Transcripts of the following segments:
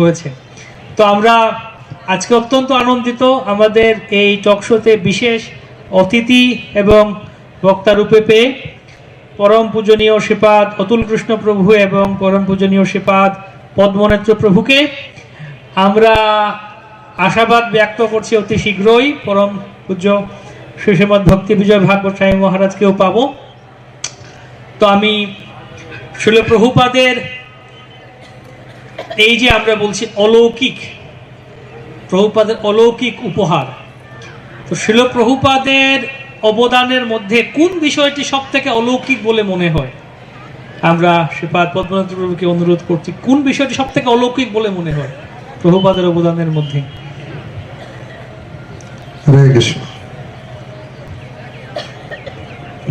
হয়েছে। তো আমরা আজকে অত্যন্ত আনন্দিত আমাদের এই টকশোতে বিশেষ অতিথি এবং বক্তা রূপে পেয়ে পরম পূজনীয় শ্রীপাদ অতুল কৃষ্ণ প্রভু এবং পরম পূজনীয় শ্রীপাদ পদ্মনেত্র প্রভুকে আমরা আশাবাদ ব্যক্ত করছি অতি শীঘ্রই পরম পূজ্য শ্রী শ্রীমৎ ভক্তি বিজয় ভাগবত স্বামী মহারাজকেও পাবো। তো আমি শিল প্রভুপাদের এই যে আমরা বলছি অলৌকিক প্রভুপাদের অলৌকিক উপহার, তো শিল প্রভুপাদের অবদানের মধ্যে কোন বিষয়টি সব থেকে অলৌকিক বলে মনে হয়? আমরা শ্রীপাদ পদ্মনাথ প্রভুকে অনুরোধ করছি, কোন বিষয়টি সব থেকে অলৌকিক বলে মনে হয় প্রভুপাদের অবদানের মধ্যে? হরে কৃষ্ণ।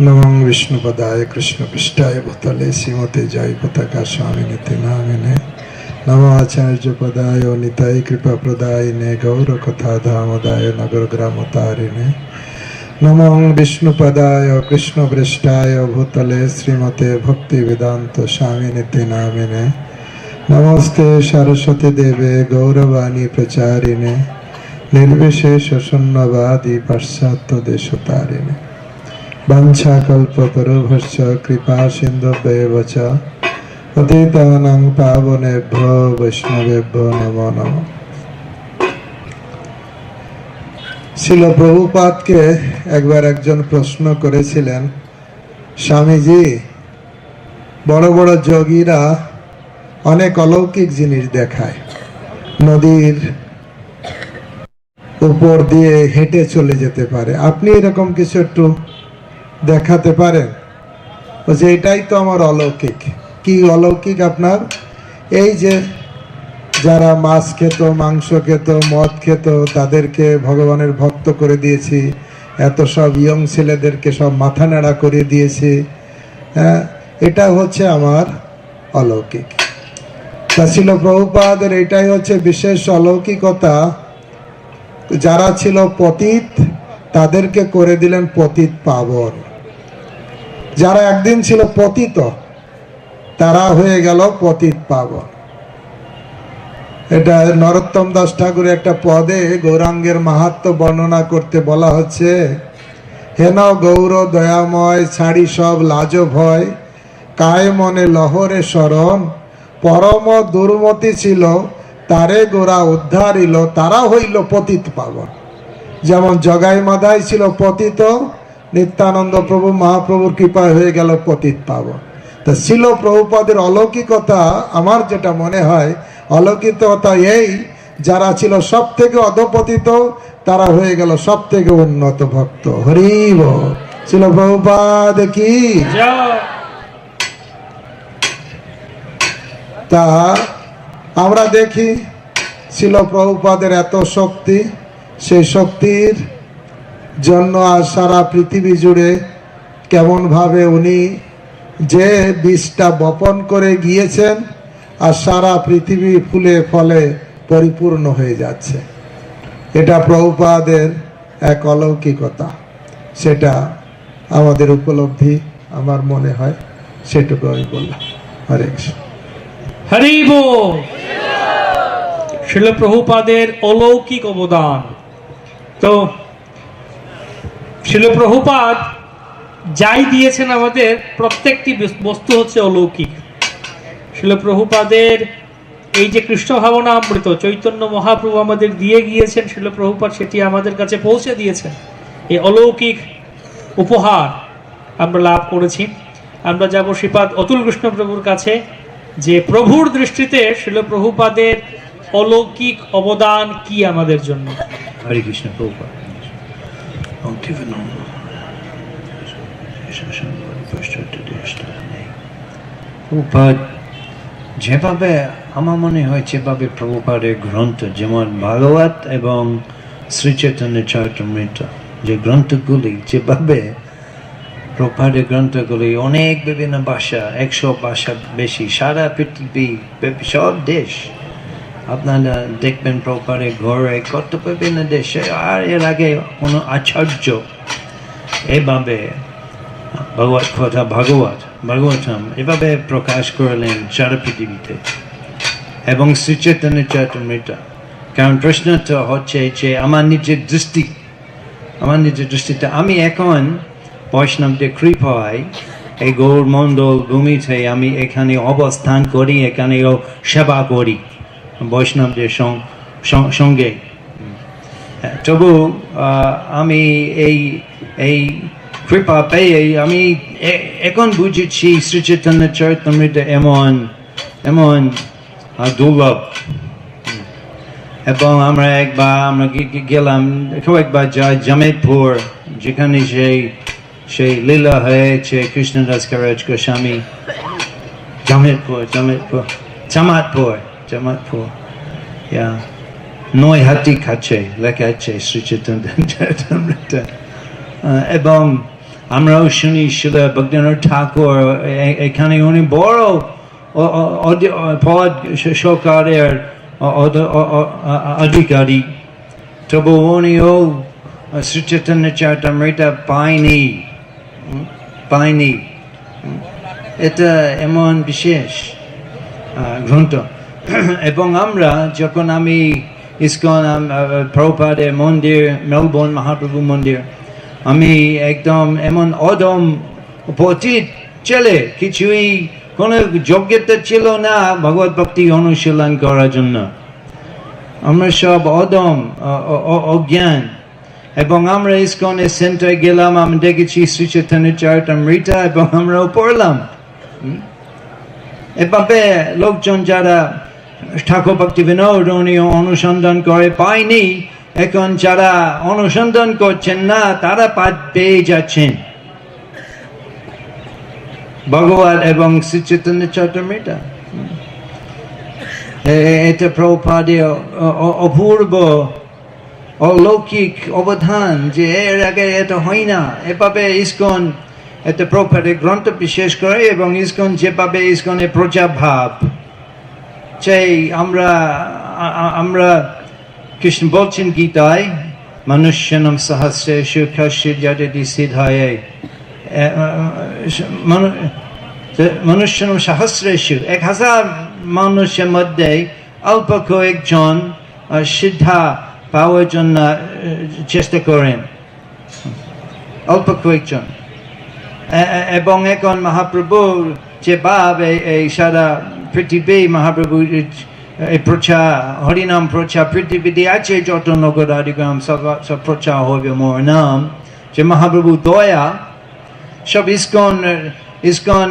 নমঃ বিষ্ণুপদায় কৃষ্ণ পৃষ্ঠায় ভূতলে শ্রীমতে জয় পতাকা স্বামিনীতে নামিনে নমঃ আচার্য পদায় নিতাই কৃপা প্রদায়িনে গৌর কথা ধামদায় নগর গ্রাম তারিণে নমঃ বিষ্ণুপদায় কৃষ্ণ পৃষ্ঠায় ভূতলে শ্রীমতে ভক্তি বেদান্ত স্বামিনীতে নামিনে নমস্তে সরস্বতী দেবে গৌরবাণী প্রচারিণে निर्विशेष शून्यवादी पाश्चात्य देशतारिणे वंशाकल्पतरुभ्यश्च कृपा सिन्धुभ्येव च पतितानां पावनेभ्यो वैष्णवेभ्यो नमो नमः। শিল প্রভুপাদকে একবার একজন প্রশ্ন করেছিলেন, স্বামীজি, বড় বড় যোগীরা অনেক অলৌকিক জিনিস দেখায়, নদীর উপর দিয়ে হেঁটে চলে যেতে পারে, আপনি এরকম কিছু একটু দেখাতে পারেন? বলছে, এটাই তো আমার অলৌকিক। কি অলৌকিক আপনার? এই যে যারা মাছ খেত, মাংস খেত, মদ খেত, তাদেরকে ভগবানের ভক্ত করে দিয়েছি, এত সব ইয়ং ছেলেদেরকে সব মাথা নাড়া করে দিয়েছি, হ্যাঁ, এটা হচ্ছে আমার অলৌকিক। তা ছিল প্রভুপাদের এটাই হচ্ছে বিশেষ অলৌকিকতা, যারা ছিল পতিত তাদেরকে করে দিলেন পতিত পাবন। যারা একদিন ছিল পতিত তারা হয়ে গেল পতিত পাবন। এটা নরোত্তম দাস ঠাকুরের একটা পদে গৌরাঙ্গের মাহাত্ম্য বর্ণনা করতে বলা হচ্ছে, হেন গৌর দয়াময় ছাড়ি সব লাজ ভয়, কায় মনে লহরে শরণ, পরম দুর্মতি ছিল তারে গোরা উদ্ধারিল, তারা হইল পতিত পাবন। যেমন জগাই মাদাই ছিল পতিত, নিত্যানন্দ প্রভু মহাপ্রভুর কৃপায় হয়ে গেল পতিত পাবন। তা শিল প্রভুপাদের অলৌকিকতা আমার যেটা মনে হয়, অলৌকিকতা এই, যারা ছিল সব থেকে অধপতিত তারা হয়ে গেল সব থেকে উন্নত ভক্ত। হরি বল। শিল প্রভুপাদ কি। তা আমরা দেখি শিল প্রভুপাদের এত শক্তি, সেই শক্তির জন্য আজ সারা পৃথিবী জুড়ে কেমনভাবে উনি যে বীজটা বপন করে গিয়েছেন, আর সারা পৃথিবী ফুলে ফলে পরিপূর্ণ হয়ে যাচ্ছে। এটা প্রভুপাদের এক অলৌকিকতা, সেটা আমাদের উপলব্ধি আমার মনে হয়, সেটুকু আমি বললাম। হরে কৃষ্ণ। হরি বল। শিল প্রভুপাদের অলৌকিক অবদান। তো শিল প্রভুপাদ যাই দিয়েছেন আমাদের প্রত্যেকটি বস্তু হচ্ছে অলৌকিক। শিল প্রভুপাদের এই যে কৃষ্ণ ভাবনা অমৃত চৈতন্য মহাপ্রভু আমাদের দিয়ে গিয়েছেন, শিল প্রভুপাদ সেটি আমাদের কাছে পৌঁছে দিয়েছেন। এই অলৌকিক উপহার আমরা লাভ করেছি। আমরা যাব শ্রীপাদ অতুল কৃষ্ণ প্রভুর কাছে, যে প্রভুর দৃষ্টিতে শিল প্রভুপাদের অলৌকিক অবদান কি আমাদের জন্য। হরে কৃষ্ণ। প্রভুপাদ যেভাবে আমার মনে হয়, যেভাবে প্রভুপাদের গ্রন্থ, যেমন ভাগবত এবং শ্রী চৈতন্য চরিতামৃত, যে গ্রন্থগুলি, যেভাবে প্রভুপাদের গ্রন্থগুলি অনেক বিভিন্ন ভাষা, 100 ভাষা বেশি, সারা পৃথিবী, সব দেশ আপনারা দেখবেন প্রভুপাদের ঘরে কত বিভিন্ন দেশে। আর এর আগে কোনো আচার্য এভাবে ভগবত কথা, ভাগবতম এভাবে প্রকাশ করলেন সারা পৃথিবীতে। এবং শ্রী চৈতন্য চরিতামৃত। কারণ প্রশ্নটা হচ্ছে যে আমার নিজের দৃষ্টিতে আমি এখন বৈষ্ণবদের কৃপায় এই গৌরমণ্ডল ভূমিতে আমি এখানে অবস্থান করি, এখানেও সেবা করি বৈষ্ণবদের সঙ্গে। তবু আমি এই কৃপা পেয়ে আমি এখন বুঝেছি শ্রী চৈতন্য চরিতামৃত এমন দুর্লভ। এবং আমরা গেলাম কয়েকবার যাই জামেদপুর, যেখানে সেই লীলা হয়েছে কৃষ্ণদাস কারাজ গোস্বামী। জামাতপুর নয় হাতি কাছে লেখা আছে শ্রী চৈতন্য চরিতামৃত। এবং আমরাও শুনি শিলা ভক্তিনাথ ঠাকুর এখানে উনি বড় পদ সরকারের অধিকারী, তবু উনিও শ্রী চৈতন্য চরিতামৃত পায়নি। এটা এমন বিশেষ গ্রন্থ। এবং আমরা যখন আমি ইস্কন প্রভুপাদের মন্দির, মেলবোর্ন মহাপ্রভু মন্দির, আমি একদম এমন অদম পতিত ছেলে, কিছুই কোনো যোগ্যতা ছিল না ভগবত ভক্তি অনুশীলন করার জন্য। আমরা সব অদম অজ্ঞান। এবং আমরা ইস্কনের সেন্টারে গেলাম, আমি দেখেছি শ্রী চৈতন্য চরিতামৃত এবং আমরাও পড়লাম। এভাবে লোকজন যারা ঠাকুর ভক্তি বিনোদ অনুসন্ধান করে পায়নি, এখন যারা অনুসন্ধান করছেন না তারা পেয়ে যাচ্ছেন ভগবত এবং শ্রী চৈতন্য চরিতামৃত। এটা প্রভুপাদের অপূর্ব অলৌকিক অবদান, যে এর আগে এটা হয় না। এভাবে ইস্কন এটা প্রভুপাদের গ্রন্থ বিশেষ করে, এবং ইস্কন যেভাবে ইস্কনের প্রজা ভাব চাই আমরা কৃষ্ণ বলছেন গীতায়, মনুষ্যনম সহস্রেষু কশ্চিৎ যদতি সিদ্ধায়ে, মনুষ্যনম সহস্রেষু 1000 মানুষের মধ্যে অল্প কয়েকজন সিদ্ধা পাওয়ার জন্য চেষ্টা করেন, অল্প কয়েকজন। এবং এখন মহাপ্রভু যে ভাব এই সারা পৃথিবী, মহাপ্রভু এই প্রচার, হরিনাম প্রচার পৃথিবীতে আছে, যত নগর আদিগ্রাম সব প্রচার হবে মোর নাম, যে মহাপ্রভু দয়া, সব ইস্কন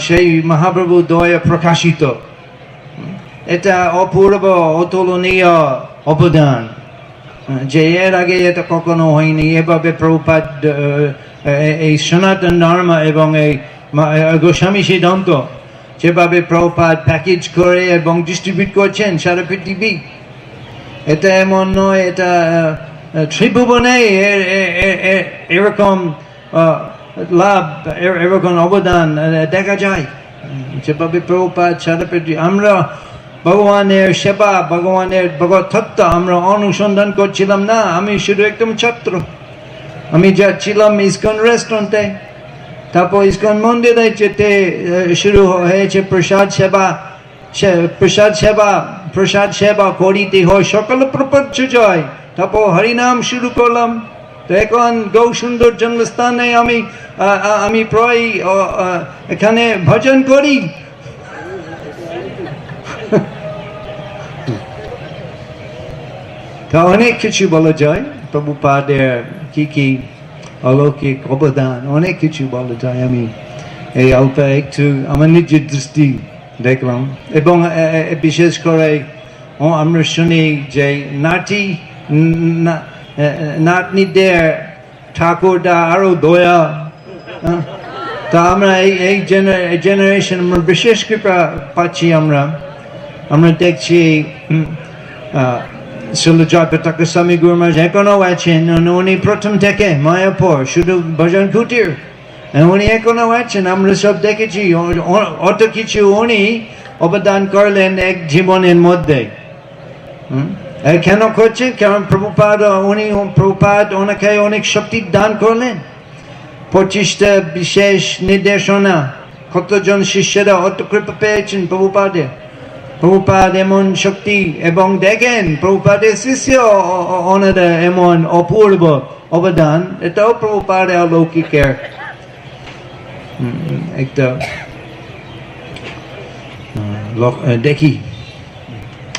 সেই মহাপ্রভু দয়া প্রকাশিত। এটা অপূর্ব অতুলনীয় অবদান, যে এর আগে এটা কখনো হয়নি। এভাবে প্রভুপাদ এই সনাতন ধর্ম এবং এই গোস্বামী সিদ্ধান্ত যেভাবে প্রভুপাদ প্যাকেজ করে এবং ডিস্ট্রিবিউট করছেন সারা পৃথিবী, এটা এমন নয়, এটা ত্রিভুবনে এরকম লাভ, এরকম অবদান দেখা যায়, যেভাবে প্রভুপাদ সারা পৃথিবী। আমরা ভগবানের সেবা, ভগবানের ভগবত তত্ত্ব আমরা অনুসন্ধান করছিলাম না। আমি শুধু একদম ছাত্র, আমি যাচ্ছিলাম ইস্কন রেস্টুরেন্টে, তারপর ইস্কন মন্দিরে যেতে শুরু হয়েছে প্রসাদ সেবা করিতে হয়, সকল প্রপঞ্চ জয়। তারপর হরিনাম শুরু করলাম। তো এখন গৌ সুন্দর জন্মস্থানে আমি প্রায় এখানে ভজন করি। তা অনেক কিছু বলা যায় প্রভুপাদের কি অলৌকিক অবদান, অনেক কিছু বলা যায়। আমি এই অল্প একটু আমার নিজের দৃষ্টি দেখলাম। এবং বিশেষ করে আমরা শুনি যে নাতনিদের ঠাকুরটা আরো দয়া। তা আমরা এই জেনারেশন আমরা বিশেষ কৃপা পাচ্ছি। আমরা দেখছি জয়প্রতাপ স্বামী গুরু মহারাজ এখনো আছেন। উনি প্রথম থেকে মায়াপুর শুধু ভজন কুটির, উনি এখনো আছেন। আমরা সব দেখেছি অত কিছু উনি অবদান করলেন এক জীবনের মধ্যে। কেন করছেন? কারণ প্রভুপাদ ওনাকে অনেক শক্তি দান করলেন। 25টা বিশেষ নির্দেশনা, কতজন শিষ্যরা অত কৃপা পেয়েছেন প্রভুপাদের। প্রভুপাদ এমন শক্তি, এবং দেখেন প্রভুপাদের শিষ্য ওনাদের এমন অপূর্ব অবদান, এটাও প্রভুপাদ অলৌকিকের একটা দেখি।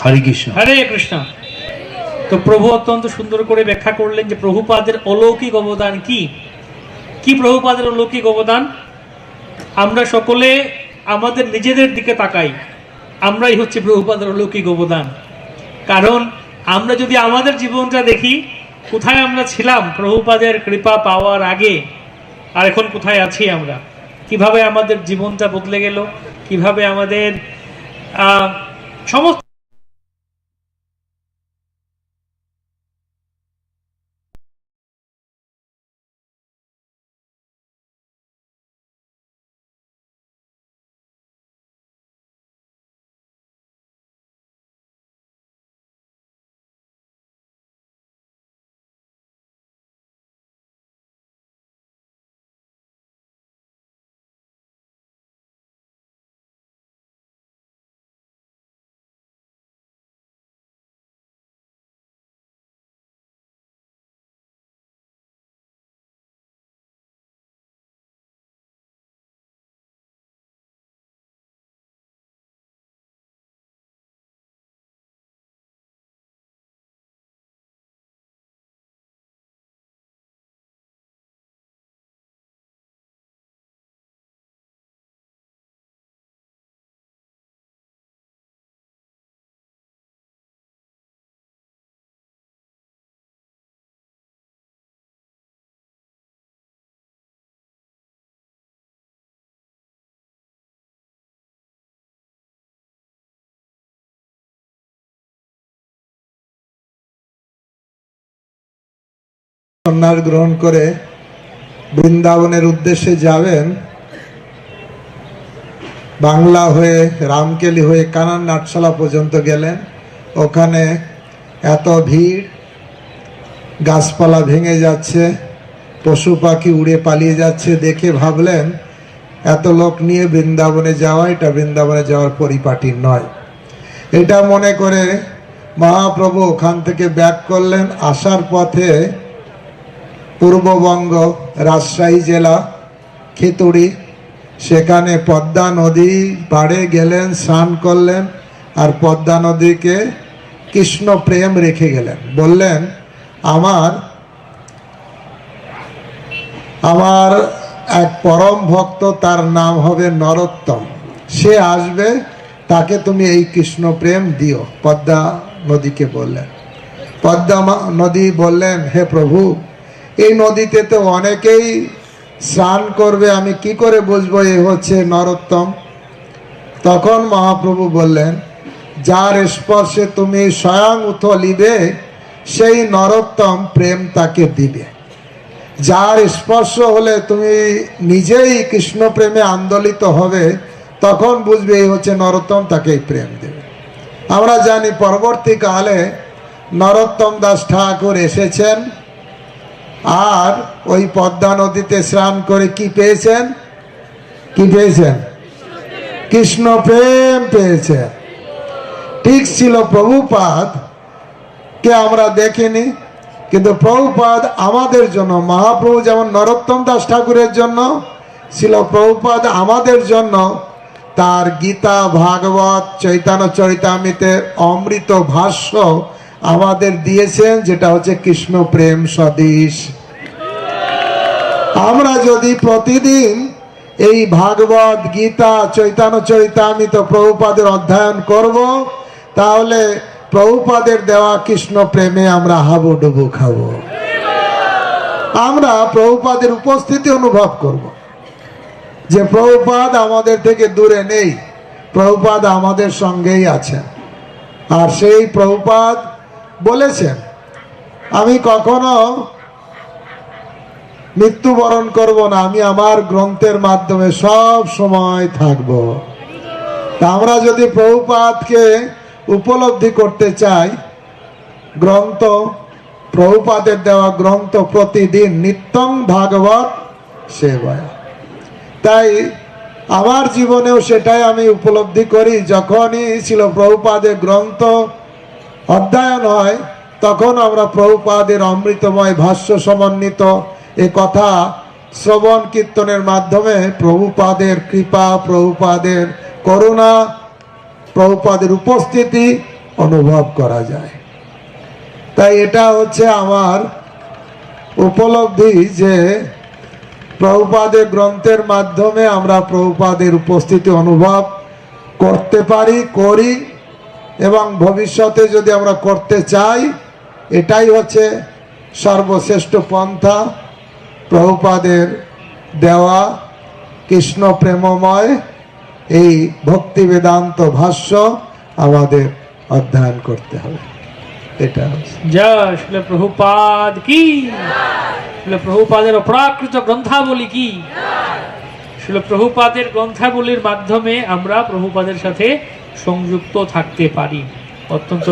হরে কৃষ্ণ। হরে কৃষ্ণ। তো প্রভু অত্যন্ত সুন্দর করে ব্যাখ্যা করলেন যে প্রভুপাদের অলৌকিক অবদান কি। কি প্রভুপাদের অলৌকিক অবদান? আমরা সকলে আমাদের নিজেদের দিকে তাকাই, আমরাই হচ্ছে প্রভুপাদের অলৌকিক অবদান। কারণ আমরা যদি আমাদের জীবনটা দেখি, কোথায় আমরা ছিলাম প্রভুপাদের কৃপা পাওয়ার আগে, আর এখন কোথায় আছি আমরা, কিভাবে আমাদের জীবনটা বদলে গেল, কিভাবে আমাদের সমস্ত সন্ন্যাস গ্রহণ করে বৃন্দাবনের উদ্দেশ্যে যাবেন, বাংলা হয়ে রামকেলি হয়ে কানান নাটশালা পর্যন্ত গেলেন। ওখানে এত ভিড়, গাছপালা ভেঙে যাচ্ছে, পশু পাখি উড়ে পালিয়ে যাচ্ছে, দেখে ভাবলেন এত লোক নিয়ে বৃন্দাবনে যাওয়া, এটা বৃন্দাবনে যাওয়ার পরিপাটি নয়। এটা মনে করে মহাপ্রভু ওখান থেকে ব্যাক করলেন। আসার পথে পূর্ববঙ্গ রাজশাহী জেলা খিতুড়ি, সেখানে পদ্মা নদী পাড়ে গেলেন, স্নান করলেন, আর পদ্মা নদীকে কৃষ্ণ প্রেম রেখে গেলেন। বললেন আমার এক পরম ভক্ত, তার নাম হবে নরোত্তম, সে আসবে, তাকে তুমি এই কৃষ্ণ প্রেম দিও। পদ্মা নদীকে বললেন। পদ্মা নদী বললেন, হে প্রভু, এই নদীতে তো অনেকেই স্নান করবে, আমি কি করে বুঝবো এ হচ্ছে নরোত্তম? তখন মহাপ্রভু বললেন, যার স্পর্শে তুমি স্বয়ং উথলিবে, সেই নরোত্তম প্রেম তাকে দিবে। যার স্পর্শ হলে তুমি নিজেই কৃষ্ণ প্রেমে আন্দোলিত হবে, তখন বুঝবে এই হচ্ছে নরোত্তম, তাকেই প্রেম দেবে। আমরা জানি পরবর্তীকালে নরোত্তম দাস ঠাকুর এসেছেন, আর ওই পদ্মা নদীতে স্নান করে কি পেয়েছেন? কি পেয়েছেন? কৃষ্ণ প্রেম পেয়েছেন। ঠিক ছিল, প্রভুপাদ কে আমরা দেখিনি, কিন্তু প্রভুপাদ আমাদের জন্য, মহাপ্রভু যেমন নরোত্তম দাস ঠাকুরের জন্য ছিল, প্রভুপাদ আমাদের জন্য তার গীতা, ভাগবত, চৈতন্য চরিতামৃতের অমৃত ভাষ্য আমাদের দিয়েছেন, যেটা হচ্ছে কৃষ্ণ প্রেম সদৃশ। আমরা যদি প্রতিদিন এই ভাগবত, গীতা, চৈতন্য চরিতামৃত প্রভুপাদের অধ্যয়ন করব, তাহলে প্রভুপাদের দেওয়া কৃষ্ণ প্রেমে আমরা হাবুডুবু খাবো। আমরা প্রভুপাদের উপস্থিতি অনুভব করব, যে প্রভুপাদ আমাদের থেকে দূরে নেই, প্রভুপাদ আমাদের সঙ্গেই আছেন। আর সেই প্রভুপাদ বলেছেন, আমি কখনো মৃত্যুবরণ করব না, আমি আমার গ্রন্থের মাধ্যমে সব সময় থাকব। আমরা যদি প্রভুপাদকে উপলব্ধি করতে চাই, গ্রন্থ, প্রভুপাদের দেওয়া গ্রন্থ প্রতিদিন নিত্যং ভাগবত সেবায়। তাই আমার জীবনেও সেটাই আমি উপলব্ধি করি। যখনই ছিল প্রভুপাদের গ্রন্থ অধ্যয়ন হয়, তখন আমরা প্রভুপাদের অমৃতময় ভাষ্য সমন্বিত এ কথা শ্রবণ কীর্তনের মাধ্যমে প্রভুপাদের কৃপা, প্রভুপাদের করুণা, প্রভুপাদের উপস্থিতি অনুভব করা যায়। তাই এটা হচ্ছে আমার উপলব্ধি যে প্রভুপাদের গ্রন্থের মাধ্যমে আমরা প্রভুপাদের উপস্থিতি অনুভব করতে পারি, করি, এবং ভবিষ্যতে যদি আমরা করতে চাই, এটাই হচ্ছে সর্বশ্রেষ্ঠ পন্থা। প্রভুপাদের দেওয়া কৃষ্ণ প্রেমময় এই ভক্তি বেদান্ত ভাষ্য আমাদের অধ্যয়ন করতে হবে। এটা জয় শ্রীল প্রভুপাদ কি, শ্রীল প্রভুপাদের অপ্রাকৃত গ্রন্থাবলী কি। শ্রীল প্রভুপাদের গ্রন্থাবলীর মাধ্যমে আমরা প্রভুপাদের সাথে সংযুক্ত থাকতে পারি। অত্যন্ত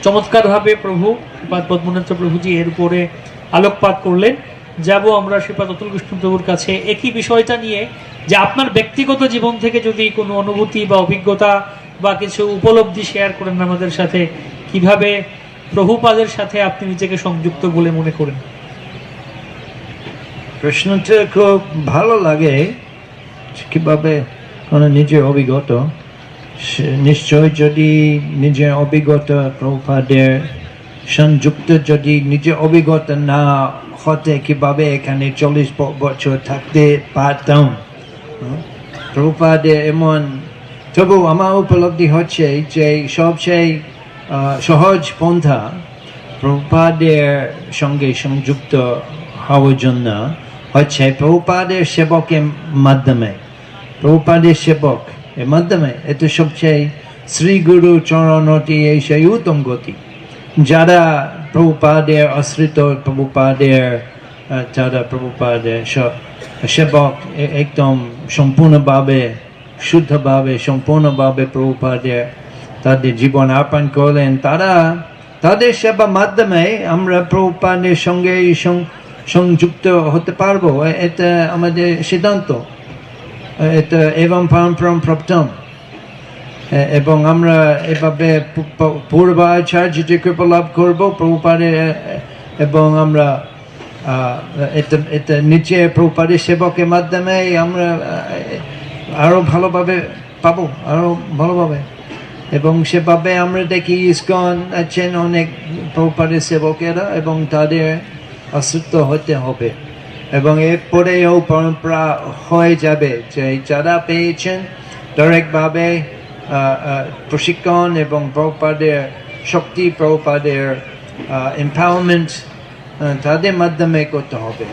চমৎকারভাবে প্রভু শ্রীপাদ পদ্মনাথ প্রভুজি এর উপরে আলোকপাত করলেন। যাব আমরা শ্রীপাদ অতুল কৃষ্ণ প্রভুর কাছে একই বিষয়টা নিয়ে, যে আপনার ব্যক্তিগত জীবন থেকে যদি কোনো অনুভূতি বা অভিজ্ঞতা বা কিছু উপলব্ধি শেয়ার করেন আমাদের সাথে, কিভাবে প্রভুপাদের সাথে আপনি নিজেকে সংযুক্ত বলে মনে করেন। প্রশ্নটা খুব ভালো লাগে, কিভাবে কোনো নিজের অভিজ্ঞতা, নিশ্চয় যদি নিজের অভিজ্ঞতা প্রভুপাদের সংযুক্ত যদি নিজের অভিজ্ঞতা না হতে কিভাবে এখানে 40 বছর থাকতে পারতাম। প্রভুপাদের এমন, তবু আমার উপলব্ধি হচ্ছে যে সবচেয়ে সহজ পন্থা প্রভুপাদের সঙ্গে সংযুক্ত হওয়ার জন্য হচ্ছে প্রভুপাদের সেবকের মাধ্যমে। প্রভুপাদের সেবক এর মাধ্যমে এটা সবচেয়ে শ্রী গুরু চরণটি এই সেই উত্তম গতি। যারা প্রভুপাদের আশ্রিত, প্রভুপাদের যারা প্রভুপাদের সেবক একদম সম্পূর্ণভাবে, শুদ্ধভাবে, সম্পূর্ণভাবে প্রভুপাদের তাদের জীবন অর্পণ করলেন, তারা তাদের সেবার মাধ্যমে আমরা প্রভুপাদের সঙ্গে সংযুক্ত হতে পারবো। এটা আমাদের সিদ্ধান্ত, এটা এবং পরম প্রপ্তম। এবং আমরা এভাবে পূর্বাচার্য যে কৃপা লাভ করবো প্রভুপাদের, এবং আমরা এটা নিচে প্রভুপাদের সেবকের মাধ্যমে আমরা আরো ভালোভাবে পাবো, আরো ভালোভাবে। এবং সেভাবে আমরা দেখি ইসকন আছেন অনেক প্রভুপাদের সেবকেরা, এবং তাদের আশ্রিত হতে হবে। এবং এরপরেও পরম্পরা হয়ে যাবে যে যারা পেয়েছেন ডাইরেক্টভাবে প্রশিক্ষণ এবং প্রভুপাদের শক্তি, প্রভুপাদের এম্পাওয়ারমেন্ট তাদের মাধ্যমে করতে হবে।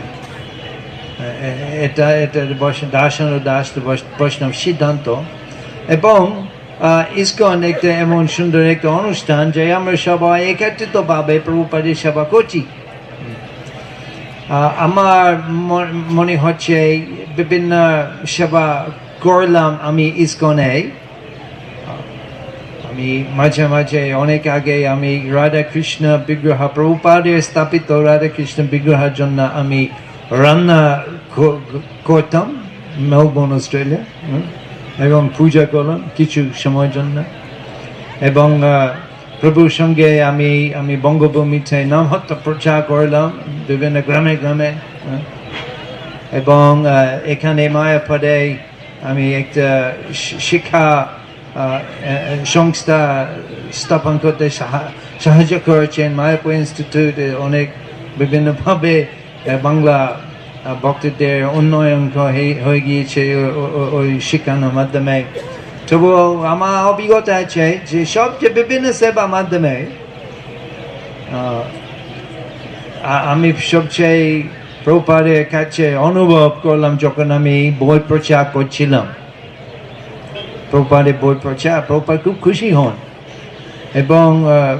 এটা দার্শন ও দাস বৈষ্ণব সিদ্ধান্ত। এবং ইসকন একটা এমন সুন্দর একটা অনুষ্ঠান যে আমরা সবাই একত্রিতভাবে প্রভুপাদের সেবা করছি। আমার মনে হচ্ছে বিভিন্ন সেবা করলাম আমি ইসকনে। আমি মাঝে মাঝে অনেক আগে আমি রাধা কৃষ্ণ বিগ্রহ, প্রভুপাদের স্থাপিত রাধা কৃষ্ণ বিগ্রহের জন্য আমি রান্না করতাম মেলবোর্ন, অস্ট্রেলিয়া, এবং পূজা করলাম কিছু সময়ের জন্য। এবং প্রভুর সঙ্গে আমি বঙ্গভূমিতে নামহত্যা প্রচার করলাম বিভিন্ন গ্রামে গ্রামে। এবং এখানে মায়াপদে আমি একটা শিক্ষা সংস্থা স্থাপন করতে সাহায্য করেছেন। মায়াপুর ইনস্টিটিউট অনেক বিভিন্নভাবে বাংলা ভক্তদের উন্নয়ন হয়ে গিয়েছে ওই শিক্ষানোর মাধ্যমে। তবুও আমার অভিজ্ঞতা আছে যে সবচেয়ে বিভিন্ন সেবার মাধ্যমে আমি সবচেয়ে প্রভুপাদের কাছে অনুভব করলাম যখন আমি বই প্রচার করছিলাম। প্রভুপাদের বই প্রচার, প্রভুপাদ খুব খুশি হন। এবং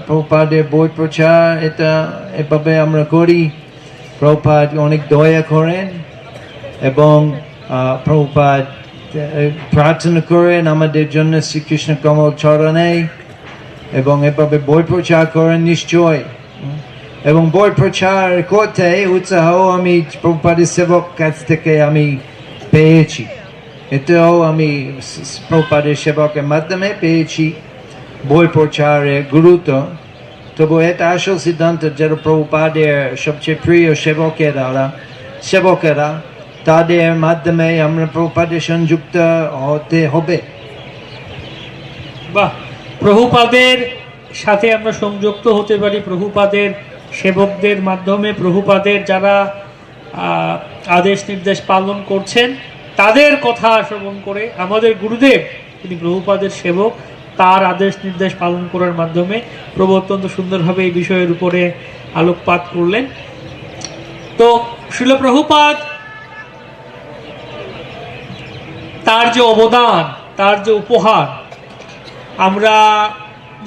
প্রভুপাদের বই প্রচার এটা এভাবে আমরা করি। প্রভুপাদ অনেক দয়া করেন এবং প্রভুপাদ প্রার্থনা করেন আমাদের জন্য শ্রীকৃষ্ণ কমল চরণে, এবং এভাবে বই প্রচার করেন নিশ্চয়। এবং বই প্রচার করতে উৎসাহ আমি প্রভুপাদের সেবক কাছ থেকে আমি পেয়েছি। এটাও আমি প্রভুপাদের সেবকের মাধ্যমে পেয়েছি বই প্রচারের গুরুত্ব। তবু এটা আসল সিদ্ধান্ত যেটা প্রভুপাদের সবচেয়ে প্রিয় সেবকেরা তাদের মাধ্যমে আমরা প্রভুপাদের সংযুক্ত হতে হবে। বাহ, প্রভুপাদের সাথে আমরা সংযুক্ত হতে পারি প্রভুপাদের সেবকদের মাধ্যমে, প্রভুপাদের যারা আদেশ নির্দেশ পালন করছেন তাদের কথা শ্রবণ করে। আমাদের গুরুদেব তিনি প্রভুপাদের সেবক, তার আদেশ নির্দেশ পালন করার মাধ্যমে প্রভু অত্যন্ত সুন্দরভাবে এই বিষয়ের উপরে আলোকপাত করলেন। তো শিল প্রভুপাদ তার যে অবদান, তার যে উপহার, আমরা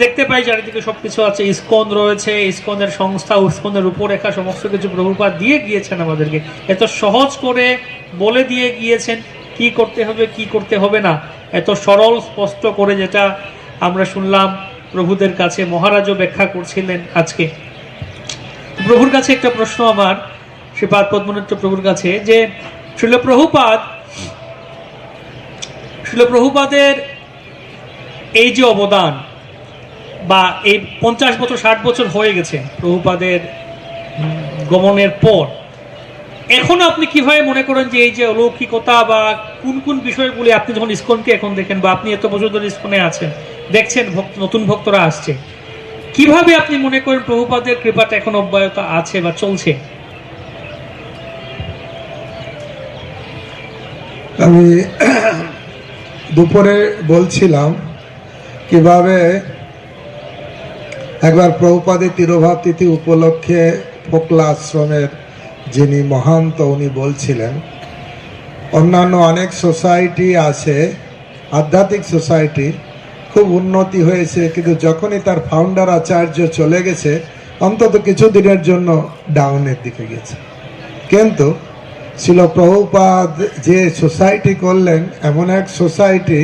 দেখতে পাই চারিদিকে সবকিছু আছে, ইসকন রয়েছে, ইসকনের সংস্থা, ইসকনের রূপরেখা সমস্ত কিছু প্রভুপাদ দিয়ে গিয়েছেন আমাদেরকে, এত সহজ করে বলে দিয়ে গিয়েছেন কি করতে হবে কি করতে হবে না, এত সরল স্পষ্ট করে, যেটা আমরা শুনলাম প্রভুদের কাছে মহারাজও ব্যাখ্যা করছিলেন আজকে। প্রভুর কাছে একটা প্রশ্ন আমার, শ্রীপাদ পদ্মনাথ প্রভুর কাছে, যে শিল প্রভুপাদের এই যে অবদান, বা এই 50 বছর 60 বছর হয়ে গেছে প্রভুপাদের গমনের পর, এখন আপনি কিভাবে মনে করেন যে এই যে অলৌকিকতা বা কোন কোন বিষয়গুলি আপনি যখন ইসকনকে এখন দেখেন, বা আপনি এত বছর ধরে ইসকনে আছেন, দেখছেন নতুন ভক্তরা আসছে, কিভাবে আপনি মনে করেন প্রভুপাদের কৃপাটা এখন অব্যাহত আছে বা চলছে? আমি দুপুরে বলছিলাম কিভাবে একবার প্রভুপাদের তিরোভাব তিথি উপলক্ষে ফোকলা আশ্রমের যিনি মহান্ত উনি বলছিলেন, অন্যান্য অনেক সোসাইটি আছে, আধ্যাত্মিক সোসাইটি খুব উন্নতি হয়েছে, কিন্তু যখনই তার ফাউন্ডার আচার্য চলে গেছে অন্তত কিছু দিনের জন্য ডাউনের দিকে গেছে। কিন্তু ছিল প্রভুপাদ যে সোসাইটি করলেন, এমন এক সোসাইটি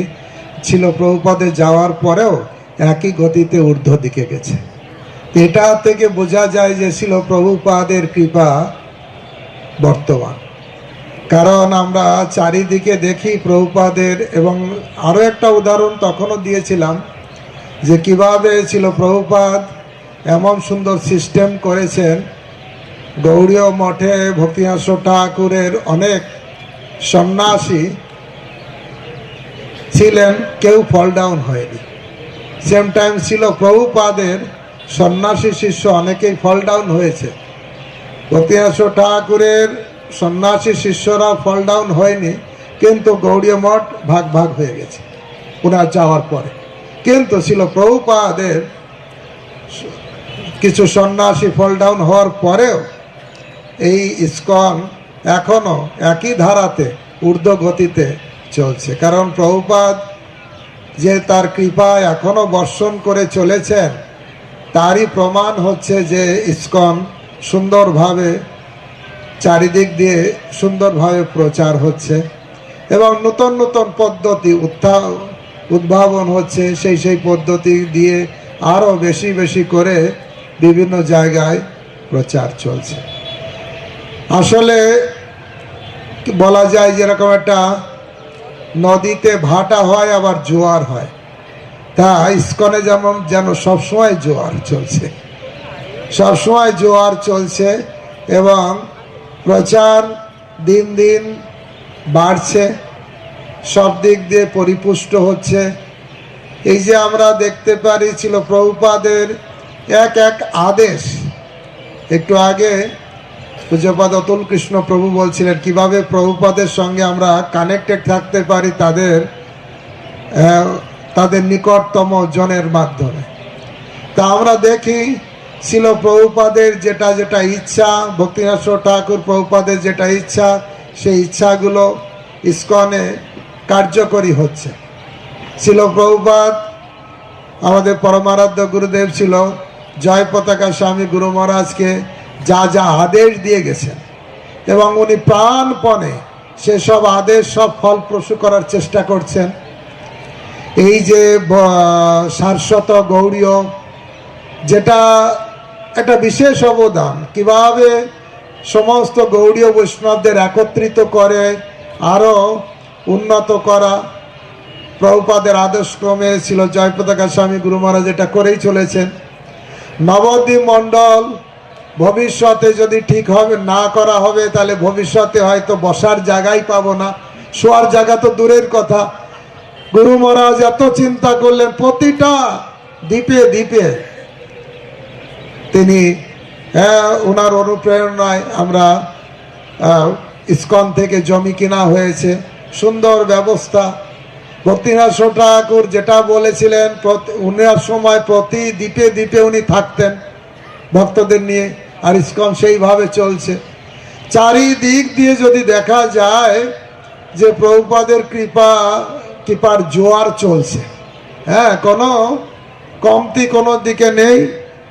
ছিল প্রভুপাদে যাওয়ার পরেও একই গতিতে ঊর্ধ্ব দিকে গেছে। এটা থেকে বোঝা যায় যে ছিল প্রভুপাদের কৃপা বর্তমান। কারণ আমরা চারিদিকে দেখি প্রভুপাদের, এবং আরও একটা উদাহরণ তখনও দিয়েছিলাম যে কিভাবে ছিল প্রভুপাদ এমন সুন্দর সিস্টেম করেছেন, গৌড়ীয় মঠে ভক্তিহাস ঠাকুরের অনেক সন্ন্যাসী ছিলেন, কেউ ফল ডাউন হয়নি। সেম টাইম ছিল প্রভুপাদের সন্ন্যাসী শিষ্য অনেকেই ফল ডাউন হয়েছে, ভক্তিহাস ঠাকুরের সন্ন্যাসী শিষ্যরা ফল ডাউন হয়নি, কিন্তু গৌড়ীয় মঠ ভাগ ভাগ হয়ে গেছে ওনার যাওয়ার পরে। কিন্তু ছিল প্রভুপাদের কিছু সন্ন্যাসী ফল ডাউন হওয়ার পরেও এই ইসকন এখনো একই ধারাতে ঊর্ধ্ব গতিতে চলছে। কারণ প্রভুপাদ যে তার কৃপা এখনো বর্ষণ করে চলেছেন, তারই প্রমাণ হচ্ছে যে ইসকন সুন্দরভাবে চারিদিক দিয়ে সুন্দরভাবে প্রচার হচ্ছে, এবং নতুন নতুন পদ্ধতি উদ্ভাবন হচ্ছে, সেই পদ্ধতি দিয়ে আরও বেশি বেশি করে বিভিন্ন জায়গায় প্রচার চলছে। আসলে বলা যায় যেরকম একটা নদীতে ভাটা হয় আবার জোয়ার হয়, তা ইসকনে যেন সবসময় জোয়ার চলছে, সবসময় জোয়ার চলছে, এবং প্রচার দিন দিন বাড়ছে, সব দিক দিয়ে পরিপুষ্ট হচ্ছে। এই যে আমরা দেখতে পারি ছিল প্রভুপাদের এক এক আদেশ, একটু আগে পূজ্যপাদ অতুল কৃষ্ণ প্রভু বলছিলেন কিভাবে প্রভুপাদের সঙ্গে আমরা কানেক্টেড থাকতে পারি তাদের নিকটতম জনের মাধ্যমে। তা আমরা দেখি ছিল প্রভুপাদের যেটা যেটা ইচ্ছা, ভক্তিনাথ ঠাকুর প্রভুপাদের যেটা ইচ্ছা, সেই ইচ্ছাগুলো ইসকনে কার্যকরী হচ্ছে। ছিল প্রভুপাদ আমাদের পরমারাধ্য গুরুদেব ছিল জয় পতাকা স্বামী গুরু মহারাজকে যা যা আদেশ দিয়ে গেছেন, এবং উনি প্রাণপণে সেসব আদেশ সব ফলপ্রসূ করার চেষ্টা করছেন। এই যে শাশ্বত গৌড়ীয়, যেটা একটা বিশেষ অবদান, কিভাবে সমস্ত গৌড়ীয় বৈষ্ণবদের একত্রিত করে আরও উন্নত করা। প্রভুপাদের আদর্শক্রমে ছিল জয়পতাকা স্বামী গুরু মহারাজ এটা করেই চলেছেন। নবদ্বীপ মণ্ডল ভবিষ্যতে যদি ঠিক হবে না করা হবে, তাহলে ভবিষ্যতে হয়তো বসার জায়গাই পাবো না, শোয়ার জায়গা তো দূরের কথা। গুরু মহারাজ এত চিন্তা করলেন, প্রতিটা দ্বীপে দ্বীপে তিনি ওনার অনুপ্রেরণায় আমরা ইসকন থেকে জমি কেনা হয়েছে, সুন্দর ব্যবস্থা। ভক্তিনাথ ঠাকুর যেটা বলেছিলেন, উনার সময় প্রতি দ্বীপে দ্বীপে উনি থাকতেন ভক্তদের নিয়ে, আর ইসকন সেইভাবে চলছে। চারিদিক দিয়ে যদি দেখা যায় যে প্রভুপাদের কৃপার জোয়ার চলছে, হ্যাঁ, কোনো কমতি কোনো দিকে নেই,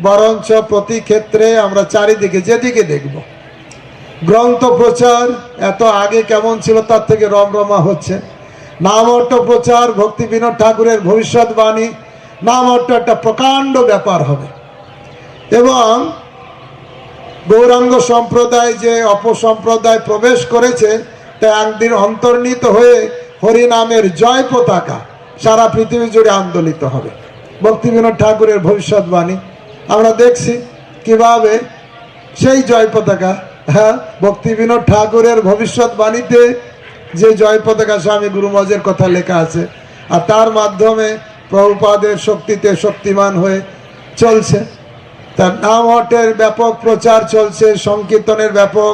বরঞ্চ প্রতি ক্ষেত্রে আমরা চারিদিকে যেদিকে দেখব গ্রন্থ প্রচার এত আগে কেমন ছিল তার থেকে রমরমা হচ্ছে। নামহট্ট প্রচার, ভক্তি বিনোদ ঠাকুরের ভবিষ্যৎবাণী, নামহট্ট একটা প্রকাণ্ড ব্যাপার হবে। এবং গৌরাঙ্গ সম্প্রদায় যে অপসম্প্রদায় প্রবেশ করেছে, তা একদিন অন্তর্নিহিত হয়ে হরিনামের জয় পতাকা সারা পৃথিবী জুড়ে আন্দোলিত হবে। ভক্তি বিনোদ ঠাকুরের ভবিষ্যৎবাণী আমরা দেখছি কিভাবে সেই জয় পতাকা, হ্যাঁ, ভক্তি বিনোদ ঠাকুরের ভবিষ্যৎবাণীতে যে জয় পতাকা স্বামী গুরু মহারাজের কথা লেখা আছে, আর তার মাধ্যমে প্রভুপাদের শক্তিতে শক্তিমান হয়ে চলছে। তার নামহট্টের ব্যাপক প্রচার চলছে, সংকীর্তনের ব্যাপক,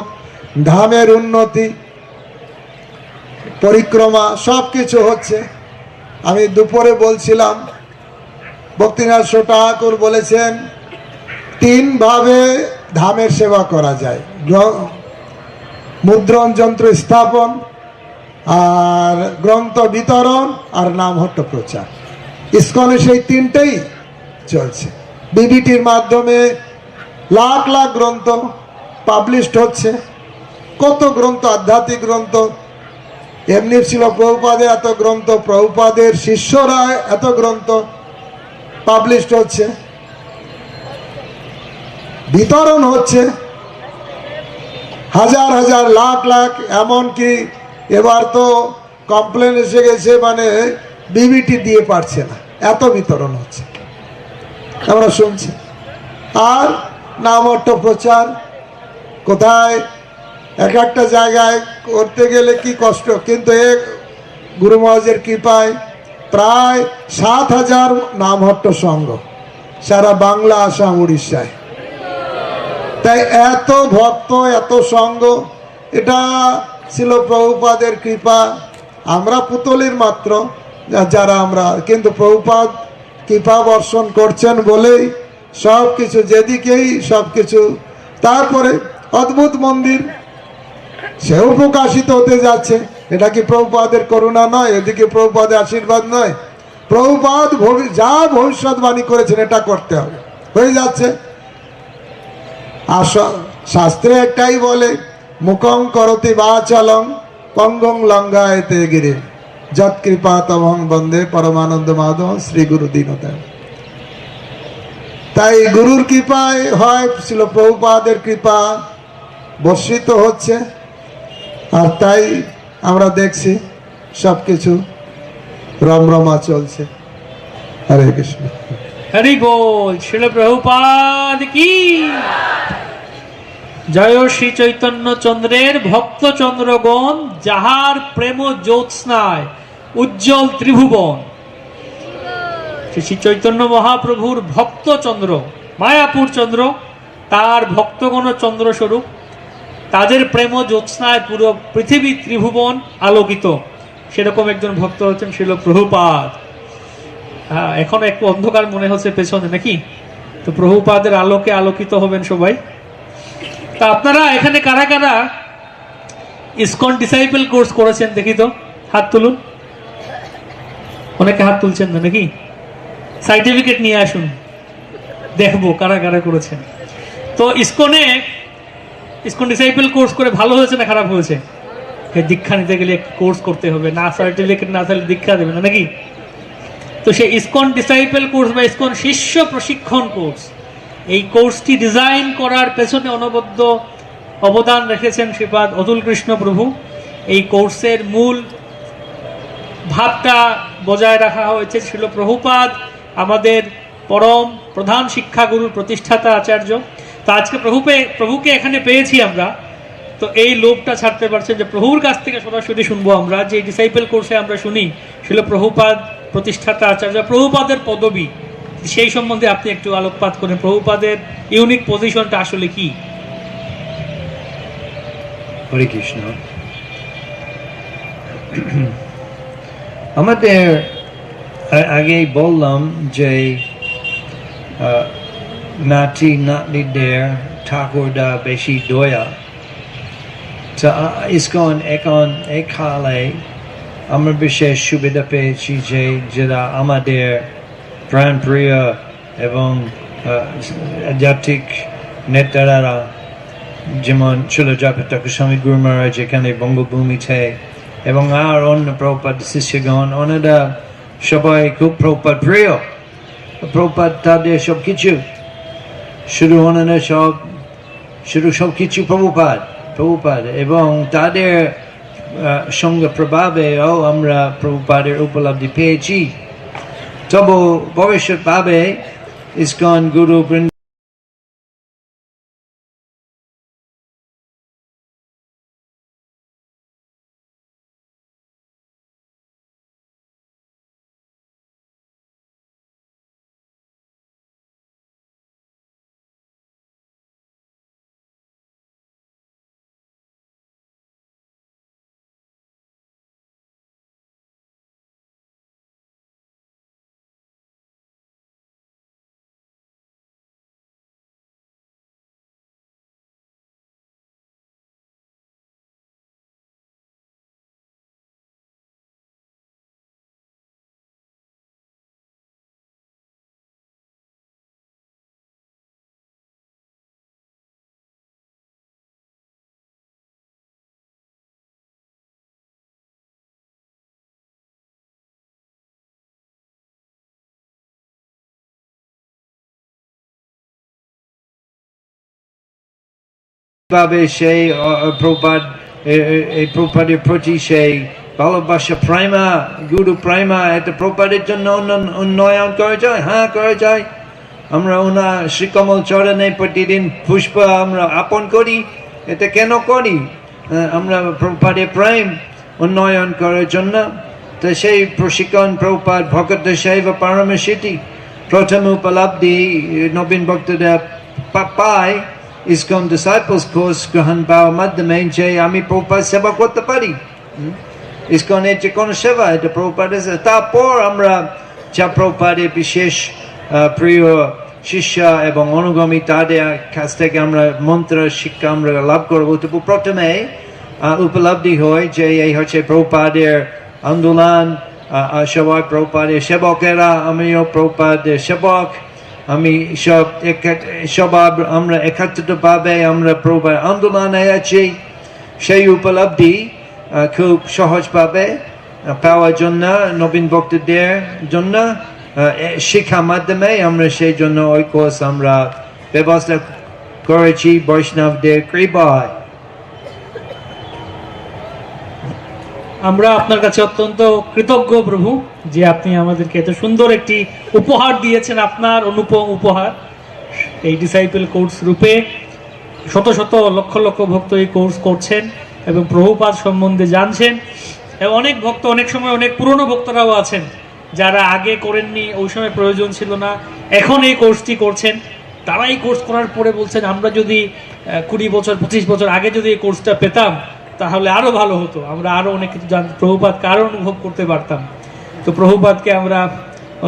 ধামের উন্নতি, পরিক্রমা সব কিছু হচ্ছে। আমি দুপুরে বলছিলাম, ভক্তিনাথ ঠাকুর বলেছেন 3 ভাবে ধামের সেবা করা যায়: মুদ্রণ যন্ত্র স্থাপন, আর গ্রন্থ বিতরণ, আর নামহট্ট প্রচার। ইসকনে সেই 3টেই চলছে। বিবিটির মাধ্যমে লাখ লাখ গ্রন্থ পাবলিশড হচ্ছে, কত গ্রন্থ, আধ্যাত্মিক গ্রন্থ। এমনি ছিল প্রভুপাদের এত গ্রন্থ, প্রভুপাদের শিষ্যরা এত গ্রন্থ পাবলিশড হচ্ছে, বিতরণ হচ্ছে হাজার হাজার লাখ লাখ। এমনকি এবার তো কমপ্লেন এসে গেছে, মানে বিবিটি দিয়ে পারছে না, এত বিতরণ হচ্ছে আমরা শুনছি। আর নামহট্ট প্রচার কোথায় এক একটা জায়গায় করতে গেলে কি কষ্ট, কিন্তু এ গুরু মহারাজের কৃপায় প্রায় 7,000 নামহট্ট সংঘ সারা বাংলা, আসাম, উড়িষ্যায়। তাই এত ভক্ত, এত সংঘ, এটা ছিল প্রভুপাদের কৃপা। আমরা পুতলির মাত্র যারা আমরা, কিন্তু প্রভুপাদ কৃপা বর্ষণ করছেন বলেই সব কিছু, যেদিকেই সব কিছু। তারপরে অদ্ভুত মন্দির, সেও প্রকাশিত হতে যাচ্ছে। এটা কি প্রভুপাদের করুণা নয়? এদিকে প্রভুপাদের আশীর্বাদ নয়? প্রভুপাদ যা ভবিষ্যৎবাণী করেছেন এটা করতে হবে, হয়ে যাচ্ছে। আর শাস্ত্রে একটাই বলে, মুখং করতি বাচালং পঙ্গং লঙ্ঘায়তে গিরি যৎ কৃপা তমহং বন্দে পরমানন্দ মাধব শ্রী গুরু দীনদয়াল। তাই গুরুর কৃপায় হয়, ছিল প্রভুপাদের কৃপা বর্ষিত হচ্ছে। আর তাই আমরা দেখছি সবকিছু রমরমা চলছে। হরে কৃষ্ণ, হরি বল। শিল প্রভুপাদ কি জয়। শ্রী চৈতন্য চন্দ্রের ভক্ত চন্দ্রগণ, যাহার প্রেম জ্যোৎস্নায় উজ্জ্বল ত্রিভুবন। শ্রী চৈতন্য মহাপ্রভুর ভক্ত চন্দ্র, মায়াপুর চন্দ্র, তার ভক্তগণ চন্দ্র স্বরূপ, তাদের প্রেম জ্যোৎস্নায় পুরো পৃথিবী ত্রিভুবন আলোকিত। সেরকম একজন ভক্ত হচ্ছেন শিল প্রভুপাদ। হ্যাঁ, এখন একটু অন্ধকার মনে হচ্ছে পেছনে নাকি? তো প্রভুপাদের আলোকে আলোকিত হবেন সবাই। তা আপনারা এখানে কারা কারা ইসকন ডিসাইপল কোর্স করেছেন দেখি তো, হাত তুলুন। অনেকে হাত তুলছেন না নাকি? সার্টিফিকেট নিয়ে আসুন, দেখবো কারা কারা করেছেন। তো ইসকন ডিসাইপল কোর্স করে ভালো হয়েছে না খারাপ হয়েছে? দীক্ষা নিতে গেলে কোর্স করতে হবে, না সার্টিফিকেট না থাকলে দীক্ষা দেবে না নাকি? তো সেই ইসকন ডিসাইপল কোর্স বা ইসকন শিষ্য প্রশিক্ষণ কোর্স, এই কোর্সটি ডিজাইন করার পেছনে অনবদ্য অবদান রেখেছেন শ্রীপাদ অতুল কৃষ্ণ প্রভু। এই কোর্সের মূল ভাবটা বজায় রাখা হয়েছে। ছিল প্রভুপাদ আমাদের পরম প্রধান শিক্ষাগুরুর প্রতিষ্ঠাতা আচার্য। তো আজকে প্রভুকে এখানে পেয়েছি আমরা, তো এই লোভটা ছাড়তে পারছেন যে প্রভুর কাছ থেকে সরাসরি শুনবো আমরা। যে ডিসাইপল কোর্সে আমরা শুনি ছিল প্রভুপাদ প্রতিষ্ঠাতা আচার্য, প্রভুপাদের পদবী, সেই সম্বন্ধে আপনি একটু আলোকপাত করেন। প্রভুপাদের ইউনিক পজিশনটা আসলে কি? হরে কৃষ্ণ। আমাদের আগেই বললাম যে নাতি নাতনিদের ঠাকুরদা বেশি দয়া। তো ইসকন এখন এই কালে আমরা বিশেষ সুবিধা পেয়েছি যে যারা আমাদের প্রাণপ্রিয় এবং আধ্যাত্মিক নেতারা, যেমন ছিল জগৎ স্বামী গুরু মহারাজ এখানে বঙ্গভূমিতে, এবং আর অন্য প্রভুপাদ শিষ্যগণ, ওনারা সবাই খুব প্রভুপাদ প্রিয়। প্রভুপাদ তাদের সব কিছু, শুধু ওনারা সব কিছু প্রভুপাদ এবং তাদের সঙ্গে প্রভাবেও আমরা প্রভুপাদের উপলব্ধি পেয়েছি। তবু ভবিষ্যৎভাবে ইসকন গুরু বৃন্দ ভাবে সেই প্রভুপাদের প্রতি সেই ভালোবাসা প্রেমা, গুরু প্রেমা, এটা প্রভুপাদের জন্য উন্নয়ন করা যায়। হ্যাঁ, করা যায়। আমরা ওনার শ্রীকমল চরণে প্রতিদিন পুষ্প আমরা আপন করি। এটা কেন করি? আমরা প্রভুপাদের প্রেম উন্নয়ন করার জন্য। তো সেই প্রশিক্ষণ প্রভুপাদ ভগত শৈব পারমসিদ্ধি প্রথম উপলব্ধি নবীন ভক্তরা পায় ইসকন ডিসাইপলস কোর্স গ্রহণ পাওয়ার মাধ্যমে, যে আমি প্রভুপাদ সেবা করতে পারি। ইসকনের যে কোনো সেবা এটা প্রভুপাদের। তারপর আমরা যা প্রভুপাদের বিশেষ প্রিয় শিষ্য এবং অনুগামী তাদের কাছ থেকে আমরা মন্ত্র শিক্ষা আমরা লাভ করবো। তবু প্রথমে উপলব্ধি হয় যে এই হচ্ছে প্রভুপাদের আন্দোলন, সবাই প্রভুপাদের সেবকেরা, আমিও প্রভুপাদের সেবক। আমি সব আমরা একত্রিতভাবে আমরা প্রভুপাদের আন্দোলনে আছি। সেই উপলব্ধি খুব সহজভাবে পাওয়ার জন্য নবীন ভক্তদের জন্য শিক্ষার মাধ্যমে আমরা সেই জন্য ওই কোর্স আমরা ব্যবস্থা করেছি বৈষ্ণবদের কৃপায়। আমরা আপনার কাছে অত্যন্ত কৃতজ্ঞ প্রভু যে আপনি আমাদেরকে এত সুন্দর একটি উপহার দিয়েছেন, আপনার অনুপম উপহার। এই ডিসাইপল কোর্স রূপে শত শত লক্ষ লক্ষ ভক্ত এই কোর্স করছেন এবং প্রভুপাদ সম্বন্ধে জানছেন। এবং অনেক ভক্ত, অনেক সময় অনেক পুরনো ভক্তরাও আছেন যারা আগে করেননি, ওই সময় প্রয়োজন ছিল না, এখন এই কোর্সটি করছেন। তারা এই কোর্স করার পরে বলছেন আমরা যদি 20 বছর 25 বছর আগে যদি এই কোর্সটা পেতাম তাহলে আরও ভালো হতো, আমরা আরও অনেক কিছু প্রভুপাদকে আরও অনুভব করতে পারতাম। তো প্রভুপাদকে আমরা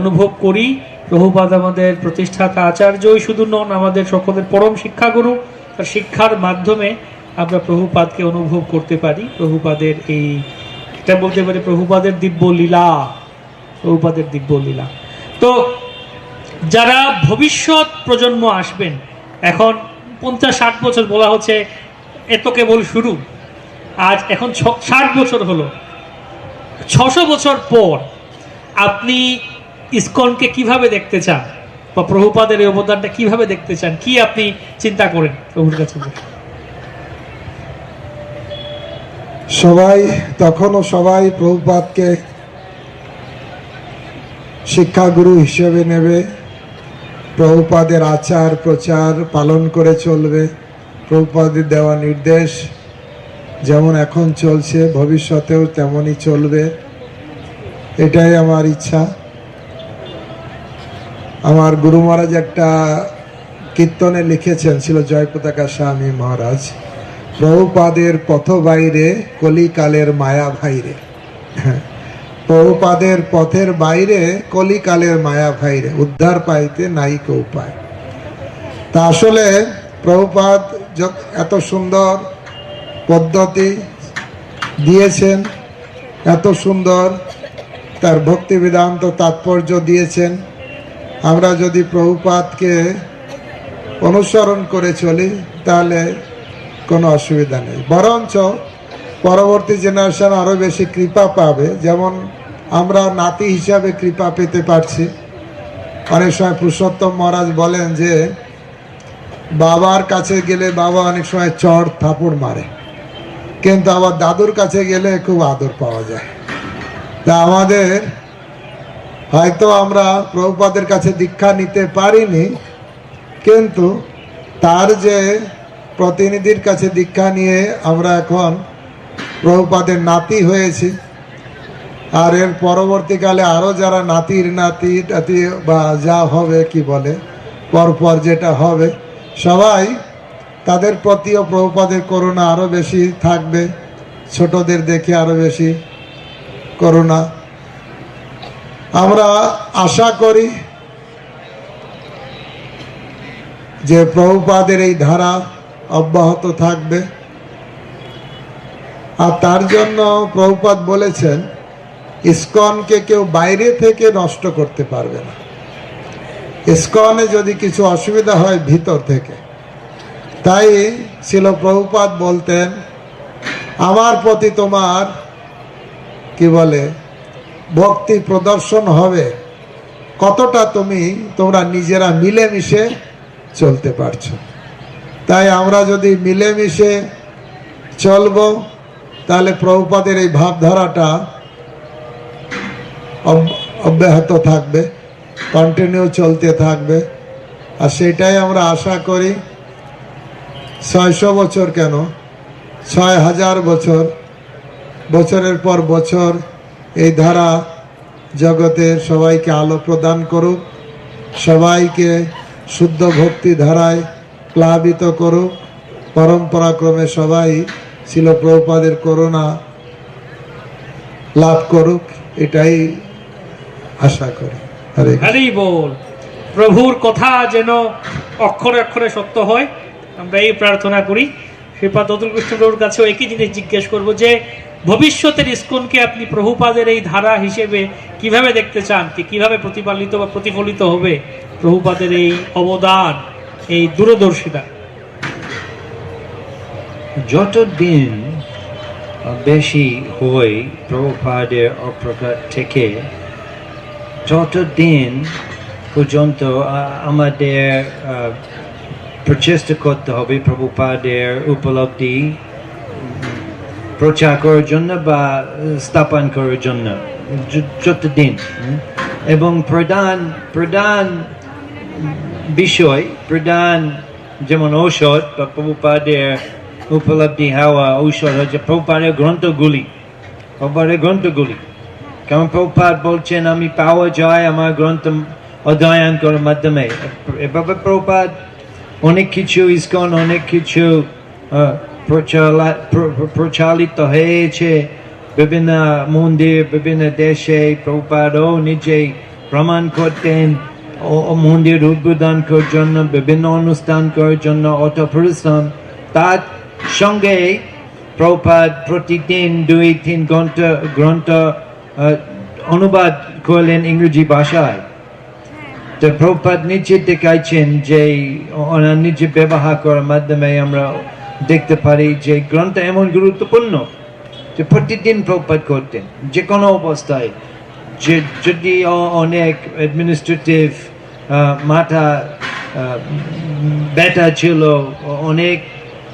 অনুভব করি। প্রভুপাদ আমাদের প্রতিষ্ঠাতা আচার্যই শুধু নন, আমাদের সকলের পরম শিক্ষাগুরু। তার শিক্ষার মাধ্যমে আমরা প্রভুপাদকে অনুভব করতে পারি। প্রভুপাদের এটা বলতে পারি প্রভুপাদের দিব্য লীলা, প্রভুপাদের দিব্য লীলা। তো যারা ভবিষ্যৎ প্রজন্ম আসবেন, এখন 50-60 বছর বলা হচ্ছে, এত কেবল শুরু। আজ এখন 60 বছর হলো। 600 বছর পর আপনি ইসকনকে কিভাবে দেখতে চান? বা প্রভুপাদের এই অবদানটা কিভাবে দেখতে চান, কি আপনি চিন্তা করেন প্রভুর কাছে? সবাই প্রভুপাদকে শিক্ষাগুরু হিসেবে নেবে, প্রভুপাদের আচার প্রচার পালন করে চলবে, প্রভুপাদের দেওয়া নির্দেশ যেমন এখন চলছে ভবিষ্যতেও তেমনই চলবে, এটাই আমার ইচ্ছা। আমার গুরু মহারাজ একটা কীর্তনে লিখেছেন, ছিল জয়পতাকা স্বামী মহারাজ, প্রভুপাদের পথ বাইরে কলিকালের মায়া ভাইরে। প্রভুপাদের পথের বাইরে কলিকালের মায়া ভাইরে, উদ্ধার পাইতে নাইক উপায়। তা আসলে প্রভুপাদ এত সুন্দর পদ্ধতি দিয়েছেন, এত সুন্দর তার ভক্তি বেদান্ত তাৎপর্য দিয়েছেন। আমরা যদি প্রভুপাদকে অনুসরণ করে চলি তাহলে কোনো অসুবিধা নেই, বরঞ্চ পরবর্তী জেনারেশন আরও বেশি কৃপা পাবে। যেমন আমরা নাতি হিসাবে কৃপা পেতে পারছি। অনেক সময় পুরুষোত্তম মহারাজ বলেন যে বাবার কাছে গেলে বাবা অনেক সময় চড় থাপড় মারে, কিন্তু আবার দাদুর কাছে গেলে খুব আদর পাওয়া যায়। তা আমাদের হয়তো আমরা প্রভুপাদের কাছে দীক্ষা নিতে পারিনি, কিন্তু তার যে প্রতিনিধির কাছে দীক্ষা নিয়ে আমরা এখন প্রভুপাদের নাতি হয়েছি। আর এর পরবর্তীকালে আরও যারা নাতির নাতি টাতি বা যা হবে কি বলে পরপর যেটা হবে, সবাই তাদের প্রতিও প্রভুপাদের করুণা আরও বেশি থাকবে, ছোটদের দেখে আরও বেশি করুণা। আমরা আশা করি যে প্রভুপাদের এই ধারা অব্যাহত থাকবে। আর তার জন্য প্রভুপাদ বলেছেন ইসকনকে কেউ বাইরে থেকে নষ্ট করতে পারবে না। ইসকনে যদি কিছু অসুবিধা হয় ভিতর থেকে। তাই ছিল প্রভুপাদ বলতেন আমার প্রতি তোমার কি বলে ভক্তি প্রদর্শন হবে কতটা তোমরা নিজেরা মিলেমিশে চলতে পারছো। তাই আমরা যদি মিলেমিশে চলবো তাহলে প্রভুপাদের এই ভাবধারাটা অব্যাহত থাকবে, কন্টিনিউ চলতে থাকবে। আর সেটাই আমরা আশা করি 600 বছর কেন 6000 বছর, বছরের পর বছর এই ধারা জগতের সবাইকে আলো প্রদান করুক, সবাইকে শুদ্ধ ভক্তি ধারায় প্লাবিত করুক, পরম্পরাক্রমে সবাই ছিল প্রভুপাদের করুণা লাভ করুক, এটাই আশা করি। হরি বল। প্রভুর কথা যেন অক্ষরে অক্ষরে সত্য হয়, আমরা এই প্রার্থনা করি। শ্রীপাদ অতুল কৃষ্ণ প্রভুর কাছেও একই জিনিস জিজ্ঞেস করব যে ভবিষ্যতের ইস্কনকে আপনি প্রভুপাদের এই ধারা হিসেবে কিভাবে দেখতে চান, কিভাবে প্রতিপালিত বা প্রতিফলিত হবে প্রভুপাদের এই অবদান, এই দূরদর্শিতা? যতদিন বেশি হয় প্রভুপাদের অপ্রকার থেকে ততদিন পর্যন্ত আমাদের প্রচেষ্টা করতে হবে প্রভুপাদের উপলব্ধি প্রচার করার জন্য বা স্থাপন করার জন্য যতদিন। এবং প্রধান বিষয়, প্রধান যেমন ঔষধ বা প্রভুপাদের উপলব্ধি হওয়া ঔষধ হচ্ছে প্রভুপাদের গ্রন্থগুলি। কারণ প্রভুপাদ বলছেন আমি পাওয়া যায় আমার গ্রন্থ অধ্যয়ন করার মাধ্যমে। এভাবে প্রভুপাদ অনেক কিছু ইসকন অনেক কিছু প্রচালিত হয়েছে বিভিন্ন মন্দির বিভিন্ন দেশে। প্রভুপাদও নিজেই প্রমাণ করতেন মন্দির উদ্বোধন করার জন্য, বিভিন্ন অনুষ্ঠান করার জন্য অত পরিশ্রম। তার সঙ্গে প্রভুপাদ প্রতিদিন 2-3 গ্রন্থ অনুবাদ করলেন ইংরেজি ভাষায়। তো প্রভুপাদ নিজে দেখাইছেন যে নিজে ব্যবহার করার মাধ্যমে আমরা দেখতে পারি যে গ্রন্থ এমন গুরুত্বপূর্ণ যে প্রতিদিন প্রভুপাদ করতেন যে কোনো অবস্থায়। যে যদি অনেক অ্যাডমিনিস্ট্রেটিভ মাথা ব্যথা ছিল, অনেক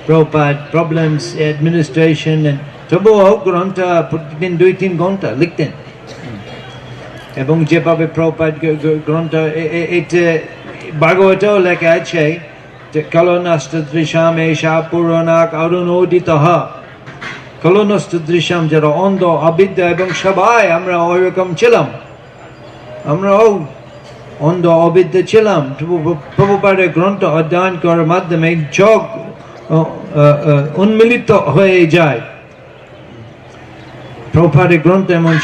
প্রপাত প্রবলেমস অ্যাডমিনিস্ট্রেশন, তবুও গ্রন্থ প্রতিদিন 2-3 ঘন্টা লিখতেন। এবং যেভাবে প্রপাত গ্রন্থ এটা ভাগবতেও লেখা আছে যে কলনস্তদৃশাম এষা পুরাণাক অরুণোদিতঃ। কলনস্তদৃশাম যারা অন্ধ অবিদ্যা, এবং সবাই আমরা ওইরকম ছিলাম, আমরাও অন্ধ অবিদ্যা ছিলাম। প্রভুপাদের গ্রন্থ অধ্যয়ন করার মাধ্যমে যোগ উন্মিলিত হয়ে যায়। প্রভুপাদের গ্রন্থ এমন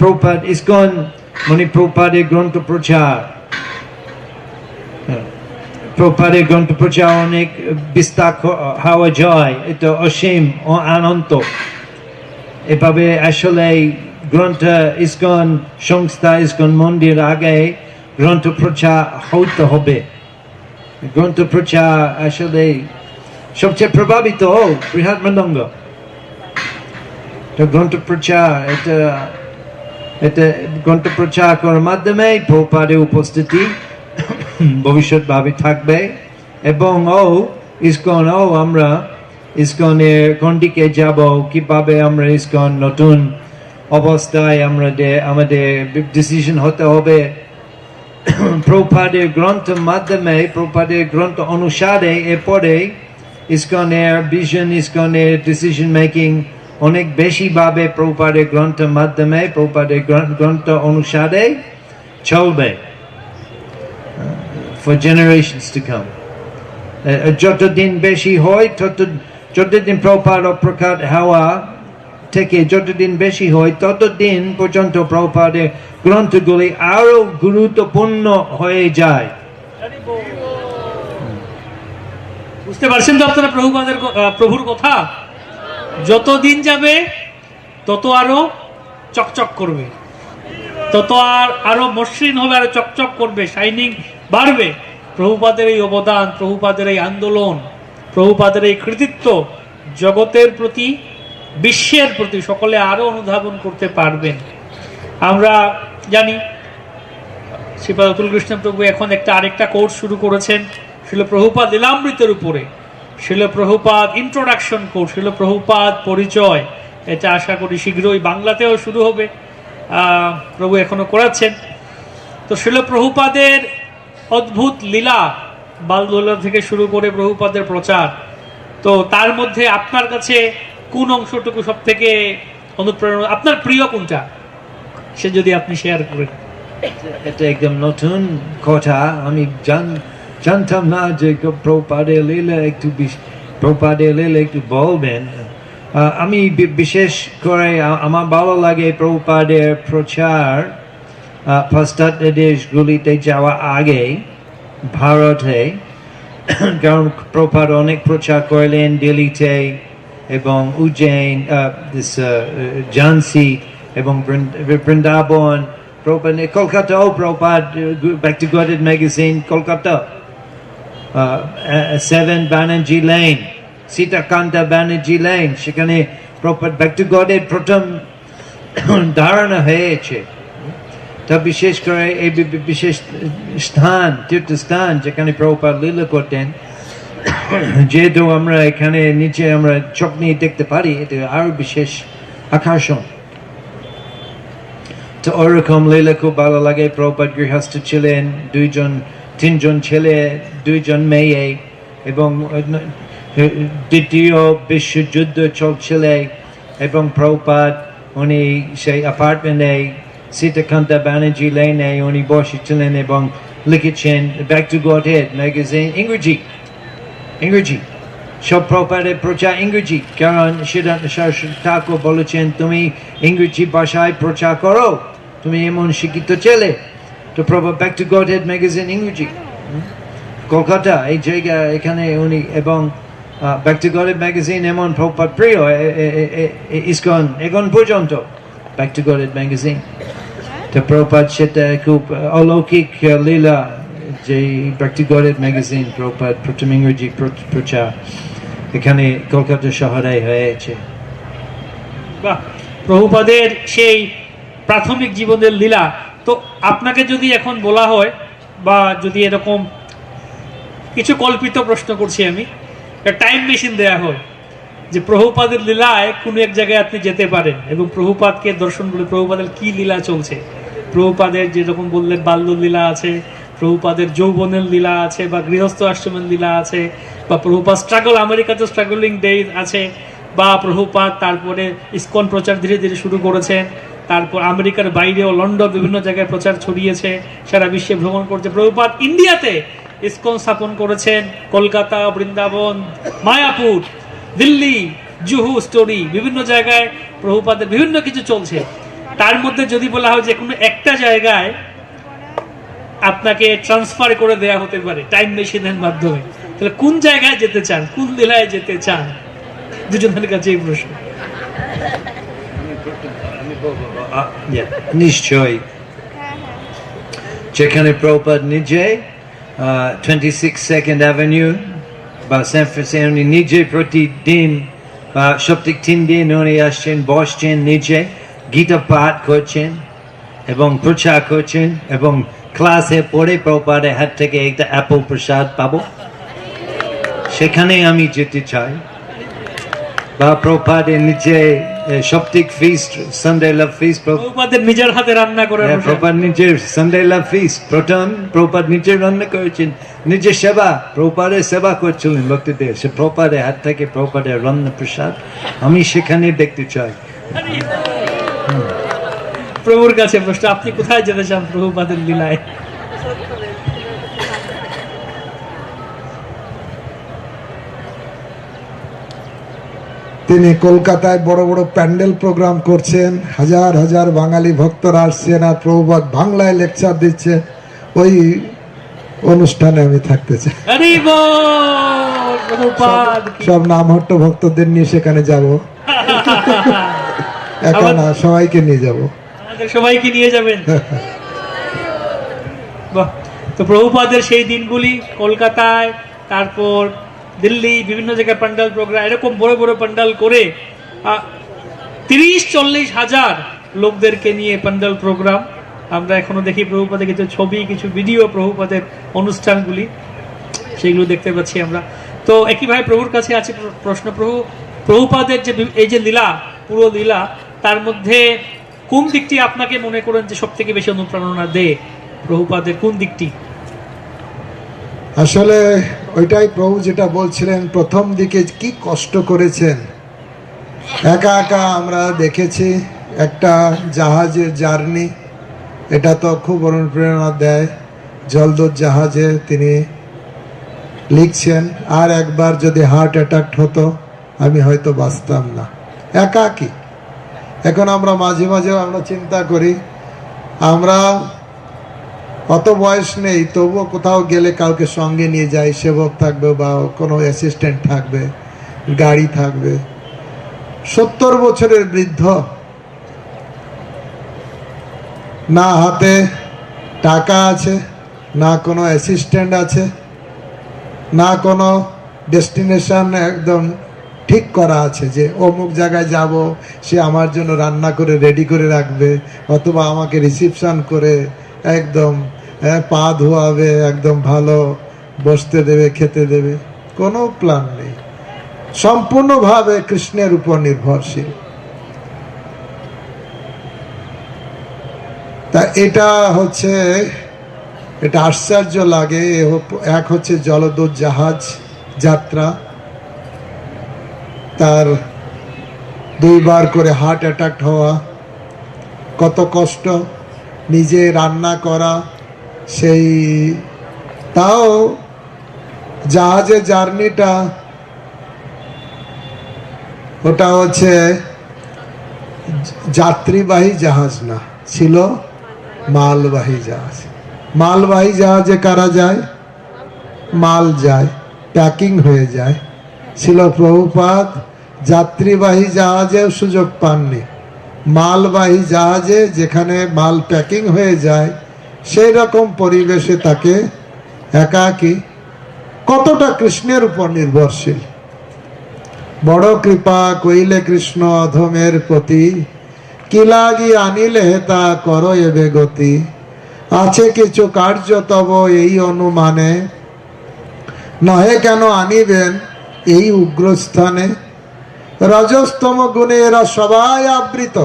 প্রভুপাদ ইসকন মানে প্রভুপাদের গ্রন্থ প্রচার, প্রভুপাদের গ্রন্থ প্রচার অনেক বিস্তার হওয়া যায়, এটা অসীম ও আনন্দ। এভাবে আসলে গ্রন্থ ইসকন সংস্থা, ইসকন মন্দির আগে গ্রন্থ প্রচার হতে হবে। গ্রন্থ প্রচার আসলে সবচেয়ে প্রভাবিত বৃহৎ মৃদঙ্গ। তো গ্রন্থ প্রচার এটা গ্রন্থ প্রচার করার মাধ্যমে প্রভুপাদের উপস্থিতি ভবিষ্যৎভাবে থাকবে। এবং আমরা ইসকনের কোন দিকে যাব, কিভাবে আমরা ইসকন নতুন অবস্থায় আমাদের ডিসিশন হতে হবে। প্রভুপাদের গ্রন্থের মাধ্যমে, প্রভুপাদের গ্রন্থ অনুসারে এরপরে ইসকনের ভিশন, ইসকনের ডিসিশন মেকিং অনেক বেশি ভাবে প্রভুপাদের গ্রন্থের মাধ্যমে, প্রভুপাদের গ্রন্থ অনুসারে চলবে for generations to come. যতদিন বেশি হয়, যতদিন প্রভুপাদ প্রকাট হওয়া থেকে যতদিন বেশি হয়, ততদিন পর্যন্ত প্রভুপাদের গ্রন্থগুলি আরো গুরুত্বপূর্ণ হয়ে যায়। বুঝতে পারছেন তো আপনারা প্রভুর কথা? যত দিন যাবে তত আরো চকচক করবে, তত আরো মসৃণ হবে, আরো চকচক করবে, শাইনিং বাড়বে। প্রভুপাদের এই অবদান, প্রভুপাদের এই আন্দোলন, প্রভুপাদের এই কৃতিত্ব জগতের প্রতি, বিশ্বের প্রতি সকলে আরো অনুধাবন করতে পারবেন। আমরা জানি শ্রীপাদ অতুল কৃষ্ণ প্রভু এখন আরেকটা কোর্স শুরু করেছেন, শিল প্রভুপাদ লীলামৃতের উপরে, শিল প্রভুপাদ ইন্ট্রোডাকশন কোর্স, শিল প্রভুপাদ পরিচয়। এটা আশা করি শীঘ্রই বাংলাতেও শুরু হবে, প্রভু এখনো করাচ্ছেন। তো শিল প্রভুপাদের অদ্ভুত লীলা, বালদোলা থেকে শুরু করে প্রভুপাদের প্রচার, তো তার মধ্যে আপনার কাছে কোন অংশটুকু সব থেকে অনুপ্রেরণা, আপনার প্রিয় কোনটা, সে যদি আপনি শেয়ার করেন। এটা একদম নতুন কথা, আমি জানতাম না যে প্রভুপাদের লীলা একটু বলবেন। আমি বিশেষ করে আমার ভালো লাগে প্রভুপাদের প্রচার পাশ্চাত্য দেশগুলিতে যাওয়া আগে ভারতে, কারণ প্রভুপাদ অনেক প্রচার করলেন দিল্লিতে এবং উজ্জয়ন, ঝান্সি এবং বৃন্দাবন। প্রভুপাদ কলকাতাও, Prabhupada back to godhead magazine Kolkata, 7 Banerjee lane, Sitakanta Banerjee lane, সেখানে প্রভুপাদ ব্যাক টু গডেড প্রথম ধারণা হয়েছে। তা বিশেষ করে এই বিশেষ স্থান, তীর্থস্থান যেখানে প্রভুপাদ লীলা করতেন, যেহেতু আমরা এখানে নিচে আমরা চোখ নিয়ে দেখতে পারি, এটা আরো বিশেষ আকর্ষণ। তো ওরকম লীলা খুব ভালো লাগে। প্রভুপাদ গৃহস্থ ছিলেন, 2-3 ছেলে, 2 মেয়ে, এবং দ্বিতীয় বিশ্বযুদ্ধ চলছিল, এবং প্রভুপাদ উনি সেই অ্যাপার্টমেন্টে সীতাকান্তা ব্যানার্জি লেনে উনি বসেছিলেন এবং লিখেছেন ব্যাক টু গডহেড ম্যাগাজিন ইংরেজি। সব প্রভুপাদের প্রচার ইংরেজি, কারণ সিদ্ধান্ত সরস্বতী ঠাকুর বলেছেন তুমি ইংরেজি ভাষায় প্রচার করো, তুমি এমন শিক্ষিত ছেলে। তো Prabhupada back two Godhead magazine ইংরেজি, কলকাতা এই জায়গা, এখানে উনি, এবং ব্যাক টু গডহেড ম্যাগাজিন এমন প্রভুপাদ প্রিয় ইসকন এখন পর্যন্ত ব্যাক টু গডহেড ম্যাগাজিন। তো প্রভুপাদ সেটা খুব অলৌকিক লীলা যে back to Godhead magazine Prabhupada প্রথম ইংরেজি প্রচার এখানে কলকাতা শহরে হয়েছে। বাহ, প্রভুপাদের সেই প্রাথমিক জীবনের লীলা। তো আপনাকে যদি এখন বলা হয় বা যদি এরকম কিছু কল্পিত প্রশ্ন করছি আমি, টাইম মেশিন দেয়া হয় যে প্রভুপাদের লীলায় কোনো এক জায়গায় আপনি যেতে পারেন এবং প্রভুপাদকে দর্শন করে প্রভুপাদের কি লীলা চলছে, প্রভুপাদের যেরকম বললেন বাল্য লীলা আছে, প্রভুপাদের যৌবনের লীলা আছে, বা গৃহস্থ আশ্রমের লীলা আছে, বা প্রভুপাদ স্ট্রাগল আমেরিকাতে স্ট্রাগলিং ডে আছে, বা প্রভুপাদ তারপরে ইসকন প্রচার ধীরে ধীরে শুরু করেছেন, তারপর আমেরিকার বাইরেও লন্ডন বিভিন্ন জায়গায় প্রচার ছড়িয়েছে, সারা বিশ্বে ভ্রমণ করছে। প্রভুপাদ ইন্ডিয়াতে ইসকন স্থাপন করেছেন, কলকাতা, বৃন্দাবন, মায়াপুর, দিল্লি, জুহু, স্টোরি, বিভিন্ন জায়গায় প্রভুপাদের বিভিন্ন কিছু চলছে। তার মধ্যে যদি বলা হয় যে কোনো একটা জায়গায় আপনাকে ট্রান্সফার করে দেয়া হতে পারে টাইম মেশিনের মাধ্যমে, তাহলে কোন জায়গায় যেতে চান, কোন লীলায় যেতে চান? দুজনের কাছে এই প্রশ্ন। নিশ্চয় যেখানে প্রভুপাদ নিজে 26 সেকেন্ড অ্যাভিনিউ বা স্যান ফ্রান্সিসকো উনি নিজে প্রতিদিন বা সপ্তাহে 3 দিন উনি আসছেন, বসছেন, নিজে গীতা পাঠ করছেন এবং প্রচার করছেন, এবং ক্লাসে পড়ে প্রভুপাদের হাত থেকে একটা অ্যাপল প্রসাদ পাবো, সেখানে আমি যেতে চাই। বা প্রভুপাদের নিজে সপ্তাহিক ফিস্ট, সানডে লাভ ফিস্ট, প্রভুপাদের নিজের হাতে রান্না করে প্রভুপাদ নিজের সানডে লাভ ফিস্ট, প্রথম প্রভুপাদ নিজে রান্না করেছেন, নিজের সেবা, প্রভুপাদের সেবা করছিলেন ভক্তদের, সে প্রভুপাদের হাত থেকে প্রভুপাদের রান্না প্রসাদ আমি সেখানে দেখতে চাই। প্রভুর কাছে প্রশ্ন, আপনি কোথায় যেতে চান প্রভুপাদের লীলায়? তিনি কলকাতায় বড় বড় প্যান্ডেল প্রোগ্রাম করছেন, হাজার হাজার বাঙালি ভক্তরা আসছেন, আর প্রভুপাদ বাংলায় লেকচার দিচ্ছে, ওই অনুষ্ঠানে আমি থাকতে চাই। হরি বল, প্রভুপাদ কি। সব নামহট্ট ভক্তদের নিয়ে সেখানে যাব, একা না, সবাইকে নিয়ে যাব। আমাদের সবাইকে নিয়ে যাবেন। বাহ। তো প্রভুপাদের সেই দিনগুলি কলকাতায়, তারপর দিল্লি, বিভিন্ন জায়গায় প্যান্ডেল প্রোগ্রাম, এরকম বড় বড় প্যান্ডেল করে 30-40 হাজার লোকদেরকে নিয়ে প্যান্ডেল প্রোগ্রাম আমরা এখনো দেখি। প্রভুপাদের কিছু ছবি, কিছু ভিডিও, প্রভুপাদের অনুষ্ঠানগুলি, সেগুলো দেখতে পাচ্ছি আমরা। তো একইভাবে প্রভুর কাছে আছে প্রশ্ন, প্রভুপাদের যে এই যে লীলা, পুরো লীলা, তার মধ্যে কোন দিকটি আপনাকে মনে করেন যে সব থেকে বেশি অনুপ্রেরণা দেয়? প্রভুপাদের কোন দিকটি? আসলে ওইটাই প্রভু যেটা বলছিলেন, প্রথম দিকে কি কষ্ট করেছেন, একা একা আমরা দেখেছি। একটা জাহাজের জার্নি, এটা তো খুব অনুপ্রেরণা দেয়। জলদূত জাহাজে তিনি লিখছেন, আর একবার যদি হার্ট অ্যাটাক হতো আমি হয়তো বাঁচতাম না, একাকী। এখন আমরা মাঝে মাঝে আমরা চিন্তা করি, আমরা অত বয়স নেই, তবুও কোথাও গেলে কাউকে সঙ্গে নিয়ে যাই, সেবক থাকবে বা কোনো অ্যাসিস্ট্যান্ট থাকবে, গাড়ি থাকবে। 70 বছরের বৃদ্ধ, না হাতে টাকা আছে, না কোনো অ্যাসিস্ট্যান্ট আছে, না কোনো ডেস্টিনেশন একদম ঠিক করা আছে যে অমুক জায়গায় যাব, সে আমার জন্য রান্না করে রেডি করে রাখবে, অথবা আমাকে রিসিপশন করে একদম পা ধোয়াবে, একদম ভালো বসতে দেবে, খেতে দেবে। কোনো প্ল্যান নেই, সম্পূর্ণভাবে কৃষ্ণের উপর নির্ভরশীল। তা এটা হচ্ছে, এটা আশ্চর্য লাগে। এক হচ্ছে জলদূত জাহাজ যাত্রা, তার 2 বার করে হার্ট অ্যাটাক হওয়া, কত কষ্ট, নিজে রান্না করা, সেই তাও জাহাজের জার্নিটা, ওটা হচ্ছে যাত্রীবাহী জাহাজ না, ছিল মালবাহী জাহাজ। মালবাহী জাহাজে কারা যায়? মাল যায়, প্যাকিং হয়ে যায়। ছিল প্রভুপাদ যাত্রীবাহী জাহাজেও সুযোগ পাননি, মালবাহী জাহাজে যেখানে মাল প্যাকিং হয়ে যায় সেই রকম পরিবেশে তাকে একাকী, কতটা কৃষ্ণের উপর নির্ভরশীল। বড় কৃপা কইলে কৃষ্ণ অধমের প্রতি, কি লাগি আনিলে হেতা করো এবে গতি। আছে কিছু কার্য তব এই অনুমানে, নহে কেন আনিবেন এই উগ্রস্থানে। রজস্তম গুণে এরা সবাই আবৃত,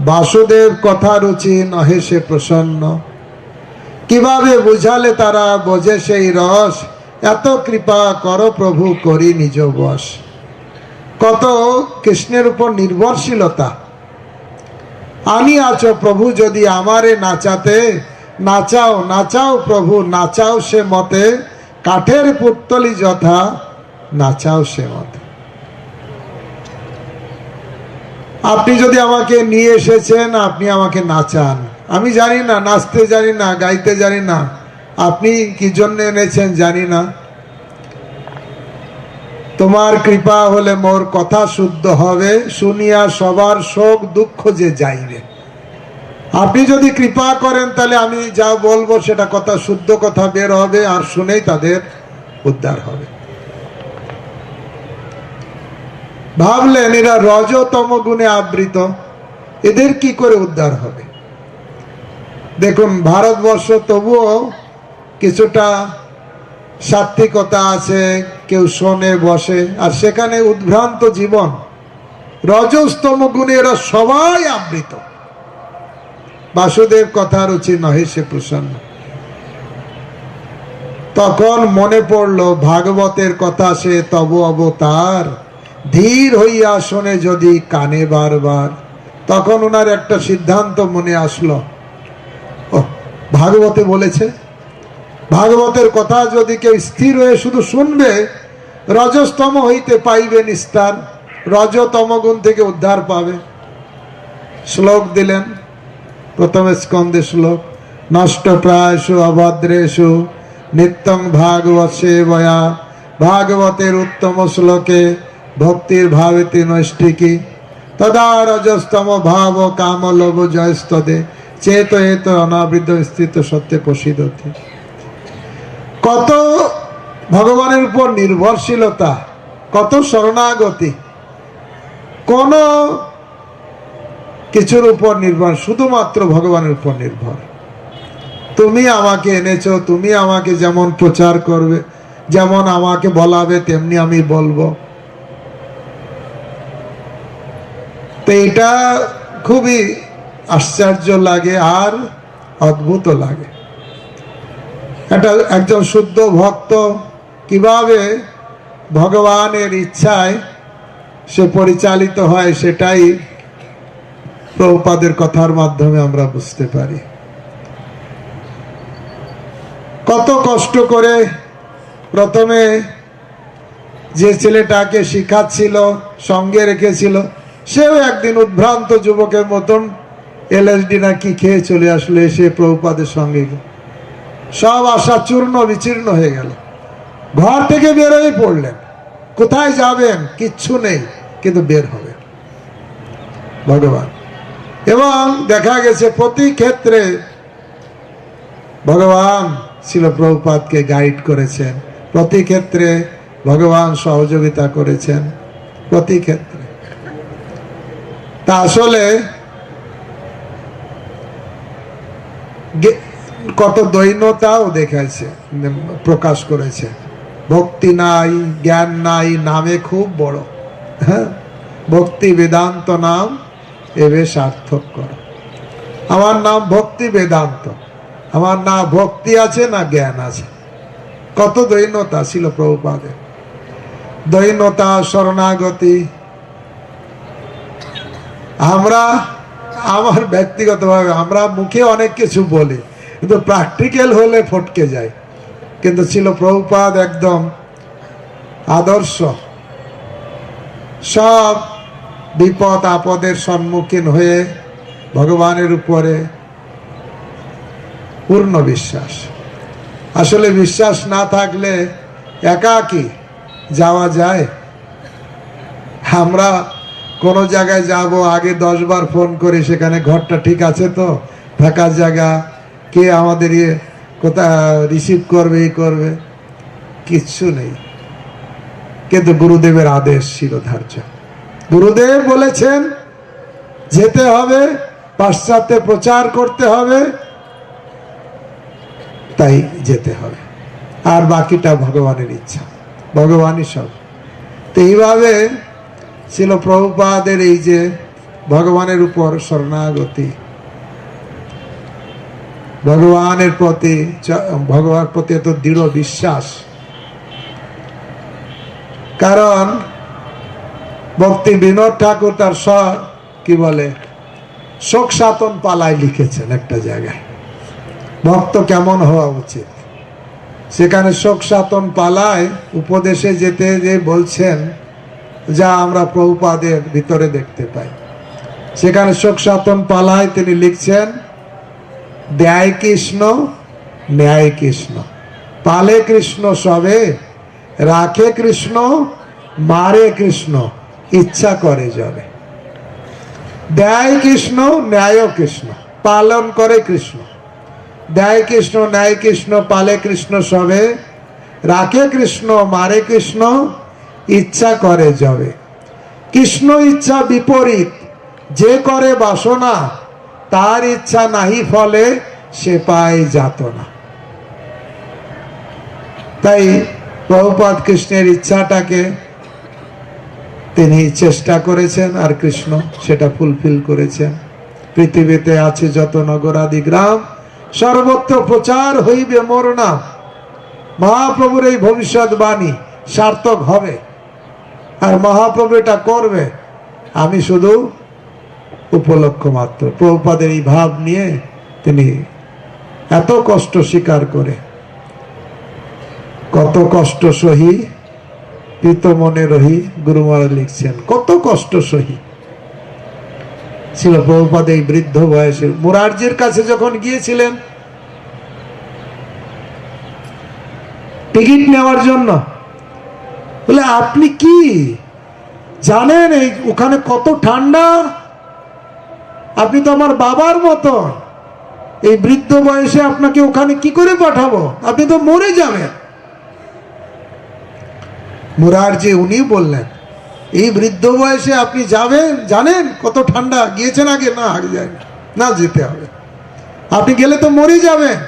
বাসুদেব কথা রুচি নহে সে প্রসন্ন। কিভাবে বুঝালে তারা বোঝে সেই রস, এত কৃপা কর প্রভু করি নিজ বশ। কত কৃষ্ণের উপর নির্ভরশীলতা। আনি আছো প্রভু যদি আমারে নাচাতে, নাচাও নাচাও প্রভু নাচাও সে মতে, কাঠের পুত্তলি যথা নাচাও সে মতে। আপনি যদি আমাকে নিয়ে এসেছেন, আপনি আমাকে নাচান। আমি জানি না, নাচতে জানি না, গাইতে জানি না, আপনি কি জন্য এনেছেন জানি না। তোমার কৃপা হলে মোর কথা শুদ্ধ হবে, শুনিয়া সবার শোক দুঃখ যে যাইবে। আপনি যদি কৃপা করেন তাহলে আমি যা বলবো সেটা কথা শুদ্ধ কথা বের হবে, আর শুনেই তাদের উদ্ধার হবে। ভাবলেন এরা রজতম গুণে আবৃত, এদের কি করে উদ্ধার হবে। দেখুন ভারতবর্ষ তবুও কিছুটা সাত্বিকতা আছে, কেউ শোনে বসে, আর সেখানে উদ্ভ্রান্ত জীবন। রজস্তম গুণে এরা সবাই আবৃত, বাসুদেব কথা রুচি নহে সে প্রসন্ন। তখন মনে পড়ল ভাগবতের কথা, সে তব অবতার, ধীর হইয়া শোনে যদি কানে বারবার। তখন ওনার একটা সিদ্ধান্ত মনে আসলো, ও ভাগবতে বলেছে, ভাগবতের কথা যদি কেউ স্থির হয়ে শুধু শুনবে, রজস্তম হইতে পাইবে নিস্তার, রজতম গুণ থেকে উদ্ধার পাবে। শ্লোক দিলেন, প্রথমে স্কন্ধে শ্লোক, নষ্ট প্রায়সু অভদ্রেষু নিত্যং ভাগবত সেবয়া, ভাগবতের উত্তম শ্লোকে ভক্তির ভাবেতি নৈষ্ঠিকী, তদা রজস্তম ভাব কাম লোভ জয়স্তদে, চেত এত অনাবৃত স্থিত সত্যে প্রসিদ্ধতি। কত ভগবানের উপর নির্ভরশীলতা, কত শরণাগতি, কোন কিছুর উপর নির্ভর, শুধুমাত্র ভগবানের উপর নির্ভর। তুমি আমাকে এনেছো, তুমি আমাকে যেমন প্রচার করবে, যেমন আমাকে বলাবে তেমনি আমি বলবো। তো এটা খুবই আশ্চর্য লাগে আর অদ্ভুত লাগে। এটা একজন শুদ্ধ ভক্ত কিভাবে ভগবানের ইচ্ছায় সে পরিচালিত হয়, সেটাই প্রভুপাদের কথার মাধ্যমে আমরা বুঝতে পারি। কত কষ্ট করে প্রথমে যে ছেলেটাকে শিখাচ্ছিল, সঙ্গে রেখেছিল, সেও একদিন উদ্ভ্রান্ত যুবকের মতন এলএসডি না কি খেয়ে চলে আসলো, এসে প্রভুপাদের সঙ্গে সব আশা চূর্ণ বিচীর্ণ হয়ে গেল। ঘর থেকে বেরোয় পড়লেন, কোথায় যাবেন কিচ্ছু নেই, কিন্তু বের হবে ভগবান। এবং দেখা গেছে প্রতি ক্ষেত্রে ভগবান ছিল প্রভুপাদকে গাইড করেছেন, প্রতি ক্ষেত্রে ভগবান সহযোগিতা করেছেন, প্রতি ক্ষেত্রে। তা আসলে কত দৈন্যতাও দেখাইছে, প্রকাশ করেছে। ভক্তি নাই, জ্ঞান নাই, নামে খুব বড়। হ্যাঁ, ভক্তি বেদান্ত নাম এবে সার্থক কর। আমার নাম ভক্তি বেদান্ত, আমার না ভক্তি আছে না জ্ঞান আছে। কত দৈন্যতা ছিল প্রভুপাদের, দৈন্যতা, শরণাগতি। আমরা, আমার ব্যক্তিগতভাবে আমরা মুখে অনেক কিছু বলি, কিন্তু প্র্যাকটিক্যাল হলে ফটকে যায়। কিন্তু ছিল প্রভুপাদ একদম আদর্শ। সব বিপদ আপদের সম্মুখীন হয়ে ভগবানের উপরে পূর্ণ বিশ্বাস। আসলে বিশ্বাস না থাকলে একাকী যাওয়া যায়। আমরা কোনো জায়গায় যাব, আগে 10 বার ফোন করি, সেখানে ঘরটা ঠিক আছে তো, থাকার জায়গা, কে আমাদের কোথায় রিসিভ করবে, এই করবে, কিচ্ছু নেই। কিন্তু গুরুদেবের আদেশ ছিল ধার্য। গুরুদেব বলেছেন যেতে হবে, পাশ্চাত্যে প্রচার করতে হবে, তাই যেতে হবে, আর বাকিটা ভগবানের ইচ্ছা, ভগবানই সব। তো এইভাবে ছিল প্রভুপাদের এই যে ভগবানের উপর শরণাগতি, ভগবানের প্রতি এত দৃঢ় বিশ্বাস। কারণ ভক্তি বিনোদ ঠাকুর তার কি বলে শোক সাতন পালায় লিখেছেন একটা জায়গায়, ভক্ত কেমন হওয়া উচিত। সেখানে শোক সাতন পালায় উপদেশে যেতে যে বলছেন, যা আমরা প্রভুপাদের ভিতরে দেখতে পাই। সেখানে শোক সাতন পালায় তিনি লিখছেন, দেয় কৃষ্ণ ন্যায় কৃষ্ণ, পালে কৃষ্ণ সবে, রাখে কৃষ্ণ মারে কৃষ্ণ, ইচ্ছা করে যাবে। দেয় কৃষ্ণ ন্যায় কৃষ্ণ, পালন করে কৃষ্ণ। দেয় কৃষ্ণ ন্যায় কৃষ্ণ, পালে কৃষ্ণ সবে, রাখে কৃষ্ণ মারে কৃষ্ণ, ইচ্ছা করে যাবে। কৃষ্ণ ইচ্ছা বিপরীত, যে করে বাসনা, তার ইচ্ছা নাহি ফলে, সে পায় যাতনা। তাই প্রভুপাদ কৃষ্ণের ইচ্ছাটাকে তিনি চেষ্টা করেছেন, আর কৃষ্ণ সেটা ফুলফিল করেছেন। পৃথিবীতে আছে যত নগরাদি গ্রাম, সর্বত্র প্রচার হইবে মোর নাম। মহাপ্রভুর এই ভবিষ্যৎবাণী সার্থক হবে, আর মহাপ্রভু এটা করবে, আমি শুধু উপলক্ষ মাত্র। প্রভুপাদের এই ভাব নিয়ে তিনি এত কষ্ট স্বীকার করে, কত কষ্ট সহি পিত মনে রহি, গুরু মহারাজ লিখছেন, কত কষ্ট সহি ছিল প্রভুপাদ এই বৃদ্ধ বয়সে। মুরারজির কাছে যখন গিয়েছিলেন টিকিট নেওয়ার জন্য, বলে আপনি কি জানেন এই ওখানে কত ঠান্ডা? আপনি তো আমার বাবার মতো, এই বৃদ্ধ বয়সে আপনাকে ওখানে কি করে পাঠাবো? আপনি তো মরে যাবেন। মুরারজি উনি বললেন, এই বৃদ্ধ বয়সে আপনি যাবেন? জানেন কত ঠান্ডা? গিয়েছেন আগে? না, আগে যায়নি। না, যেতে হবে। আপনি গেলে তো মরে যাবেন।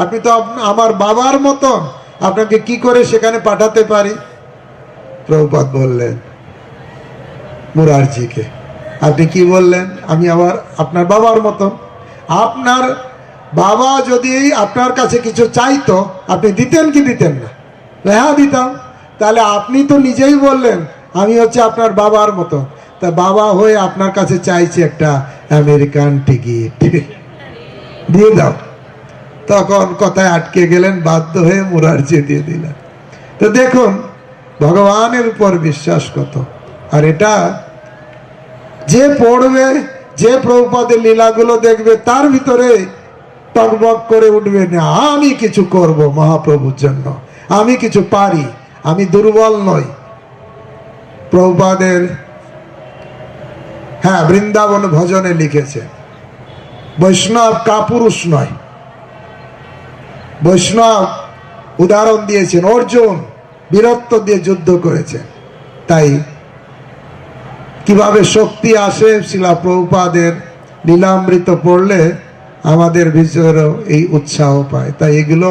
আপনি তো আমার বাবার মতন, আপনাকে কি করে সেখানে পাঠাতে পারি? প্রভুপাদ বললেন মুরারজিকে, আপনি কি বললেন? আমি আবার আপনার বাবার মতন। আপনার বাবা যদি আপনার কাছে কিছু চাইতো, আপনি দিতেন কি দিতেন না? হ্যাঁ, দিতাম। তাহলে আপনি তো নিজেই বললেন আমি হচ্ছে আপনার বাবার মতো, তা বাবা হয়ে আপনার কাছে চাইছি একটা আমেরিকান টিকিট, দিয়ে দাও। তখন কথায় আটকে গেলেন, বাধ্য হয়ে মুরারজি দিয়ে দিলেন। তো দেখুন ভগবানের উপর বিশ্বাস কত। আর এটা যে পড়বে, যে প্রভুপাদের লীলাগুলো দেখবে, তার ভিতরে টকবক করে উঠবে না, আমি কিছু করব মহাপ্রভুর জন্য, আমি কিছু পারি, আমি দুর্বল নই। প্রভুপাদের বৃন্দাবন ভজনে লিখেছে, বৈষ্ণব কাপুরুষ নয়। বৈষ্ণব উদাহরণ দিয়েছেন, অর্জুন বীরত্ব দিয়ে যুদ্ধ করেছেন। তাই কিভাবে শক্তি আসে শিলা প্রভুপাদের লীলামৃত পড়লে আমাদের ভিতরেও এই উৎসাহ পায়। তাই এগুলো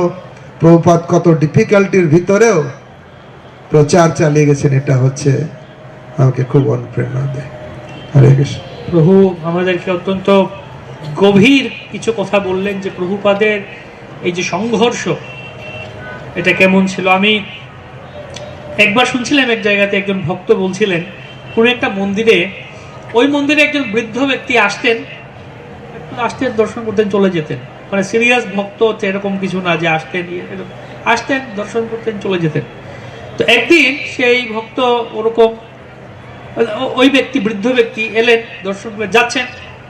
প্রভুপাদ কত ডিফিকাল্টির ভিতরেও প্রচার চালিয়ে গেছেন, এটা হচ্ছে আমাকে খুব অনুপ্রেরণা দেয়। হরে কৃষ্ণ। প্রভু আমাদেরকে অত্যন্ত গভীর কিছু কথা বললেন, যে প্রভুপাদের এই যে সংঘর্ষ এটা কেমন ছিল। আমি একবার শুনছিলাম এক জায়গাতে একজন ভক্ত বলছিলেন, কোনো একটা মন্দিরে, ওই মন্দিরে একজন বৃদ্ধ ব্যক্তি আসতেন, দর্শন করতেন, চলে যেতেন। মানে সিরিয়াস ভক্ত হচ্ছে এরকম কিছু না যে আসতেন দর্শন করতেন, চলে যেতেন। তো একদিন সেই ভক্ত ওরকম, ওই ব্যক্তি, বৃদ্ধ ব্যক্তি এলেন, দর্শন করে যাচ্ছেন।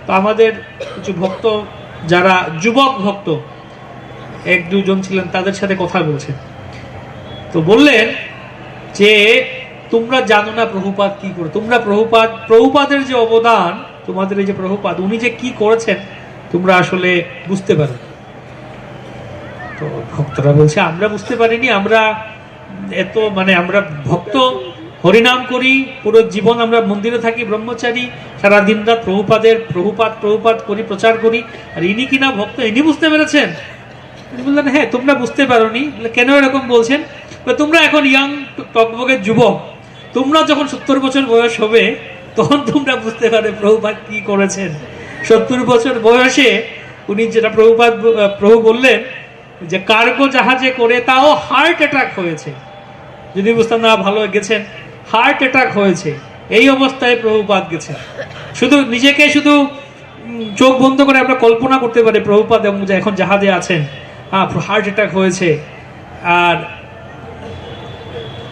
তো আমাদের কিছু ভক্ত, যারা যুবক ভক্ত এক দুজন ছিলেন, তাদের সাথে কথা বলছেন। তো বললেন যে তোমরা জানো না প্রভুপাদ কি করে, তোমরা প্রভুপাদের যে অবদান, তোমাদের এই যে প্রভুপাদ, উনি যে কি করেছেন তোমরা আসলে বুঝতে পারো। তো ভক্তরা বলছে আমরা বুঝতে পারিনি, আমরা আমরা ভক্ত, হরিনাম করি, পুরো জীবন আমরা মন্দিরে থাকি, ব্রহ্মচারী, সারা দিন রাত প্রভুপাদ করি, প্রচার করি, আর ইনি কিনা ভক্ত, ইনি বুঝতে পেরেছেন? তিনি বললেন, হ্যাঁ তোমরা বুঝতে পারোনি। কেন এরকম বলছেন? তোমরা এখন ইয়াং টকবগের যুবক, তোমরা যখন 70 বছর বয়স হবে তখন তোমরা বুঝতে পারবে প্রভুপাদ কি করেছেন। 70 বছর বয়সে উনি যেটা প্রভু বললেন যে কার্গো জাহাজে করে, তাও হার্ট অ্যাটাক হয়েছে। যদি বুঝতাম না, ভালো গেছেন, হার্ট অ্যাটাক হয়েছে, এই অবস্থায় প্রভুপাদ গেছেন। শুধু নিজেকে শুধু চোখ বন্ধ করে আমরা কল্পনা করতে পারি প্রভুপাদ এবং যে এখন জাহাজে আছেন, হার্ট অ্যাটাক হয়েছে, আর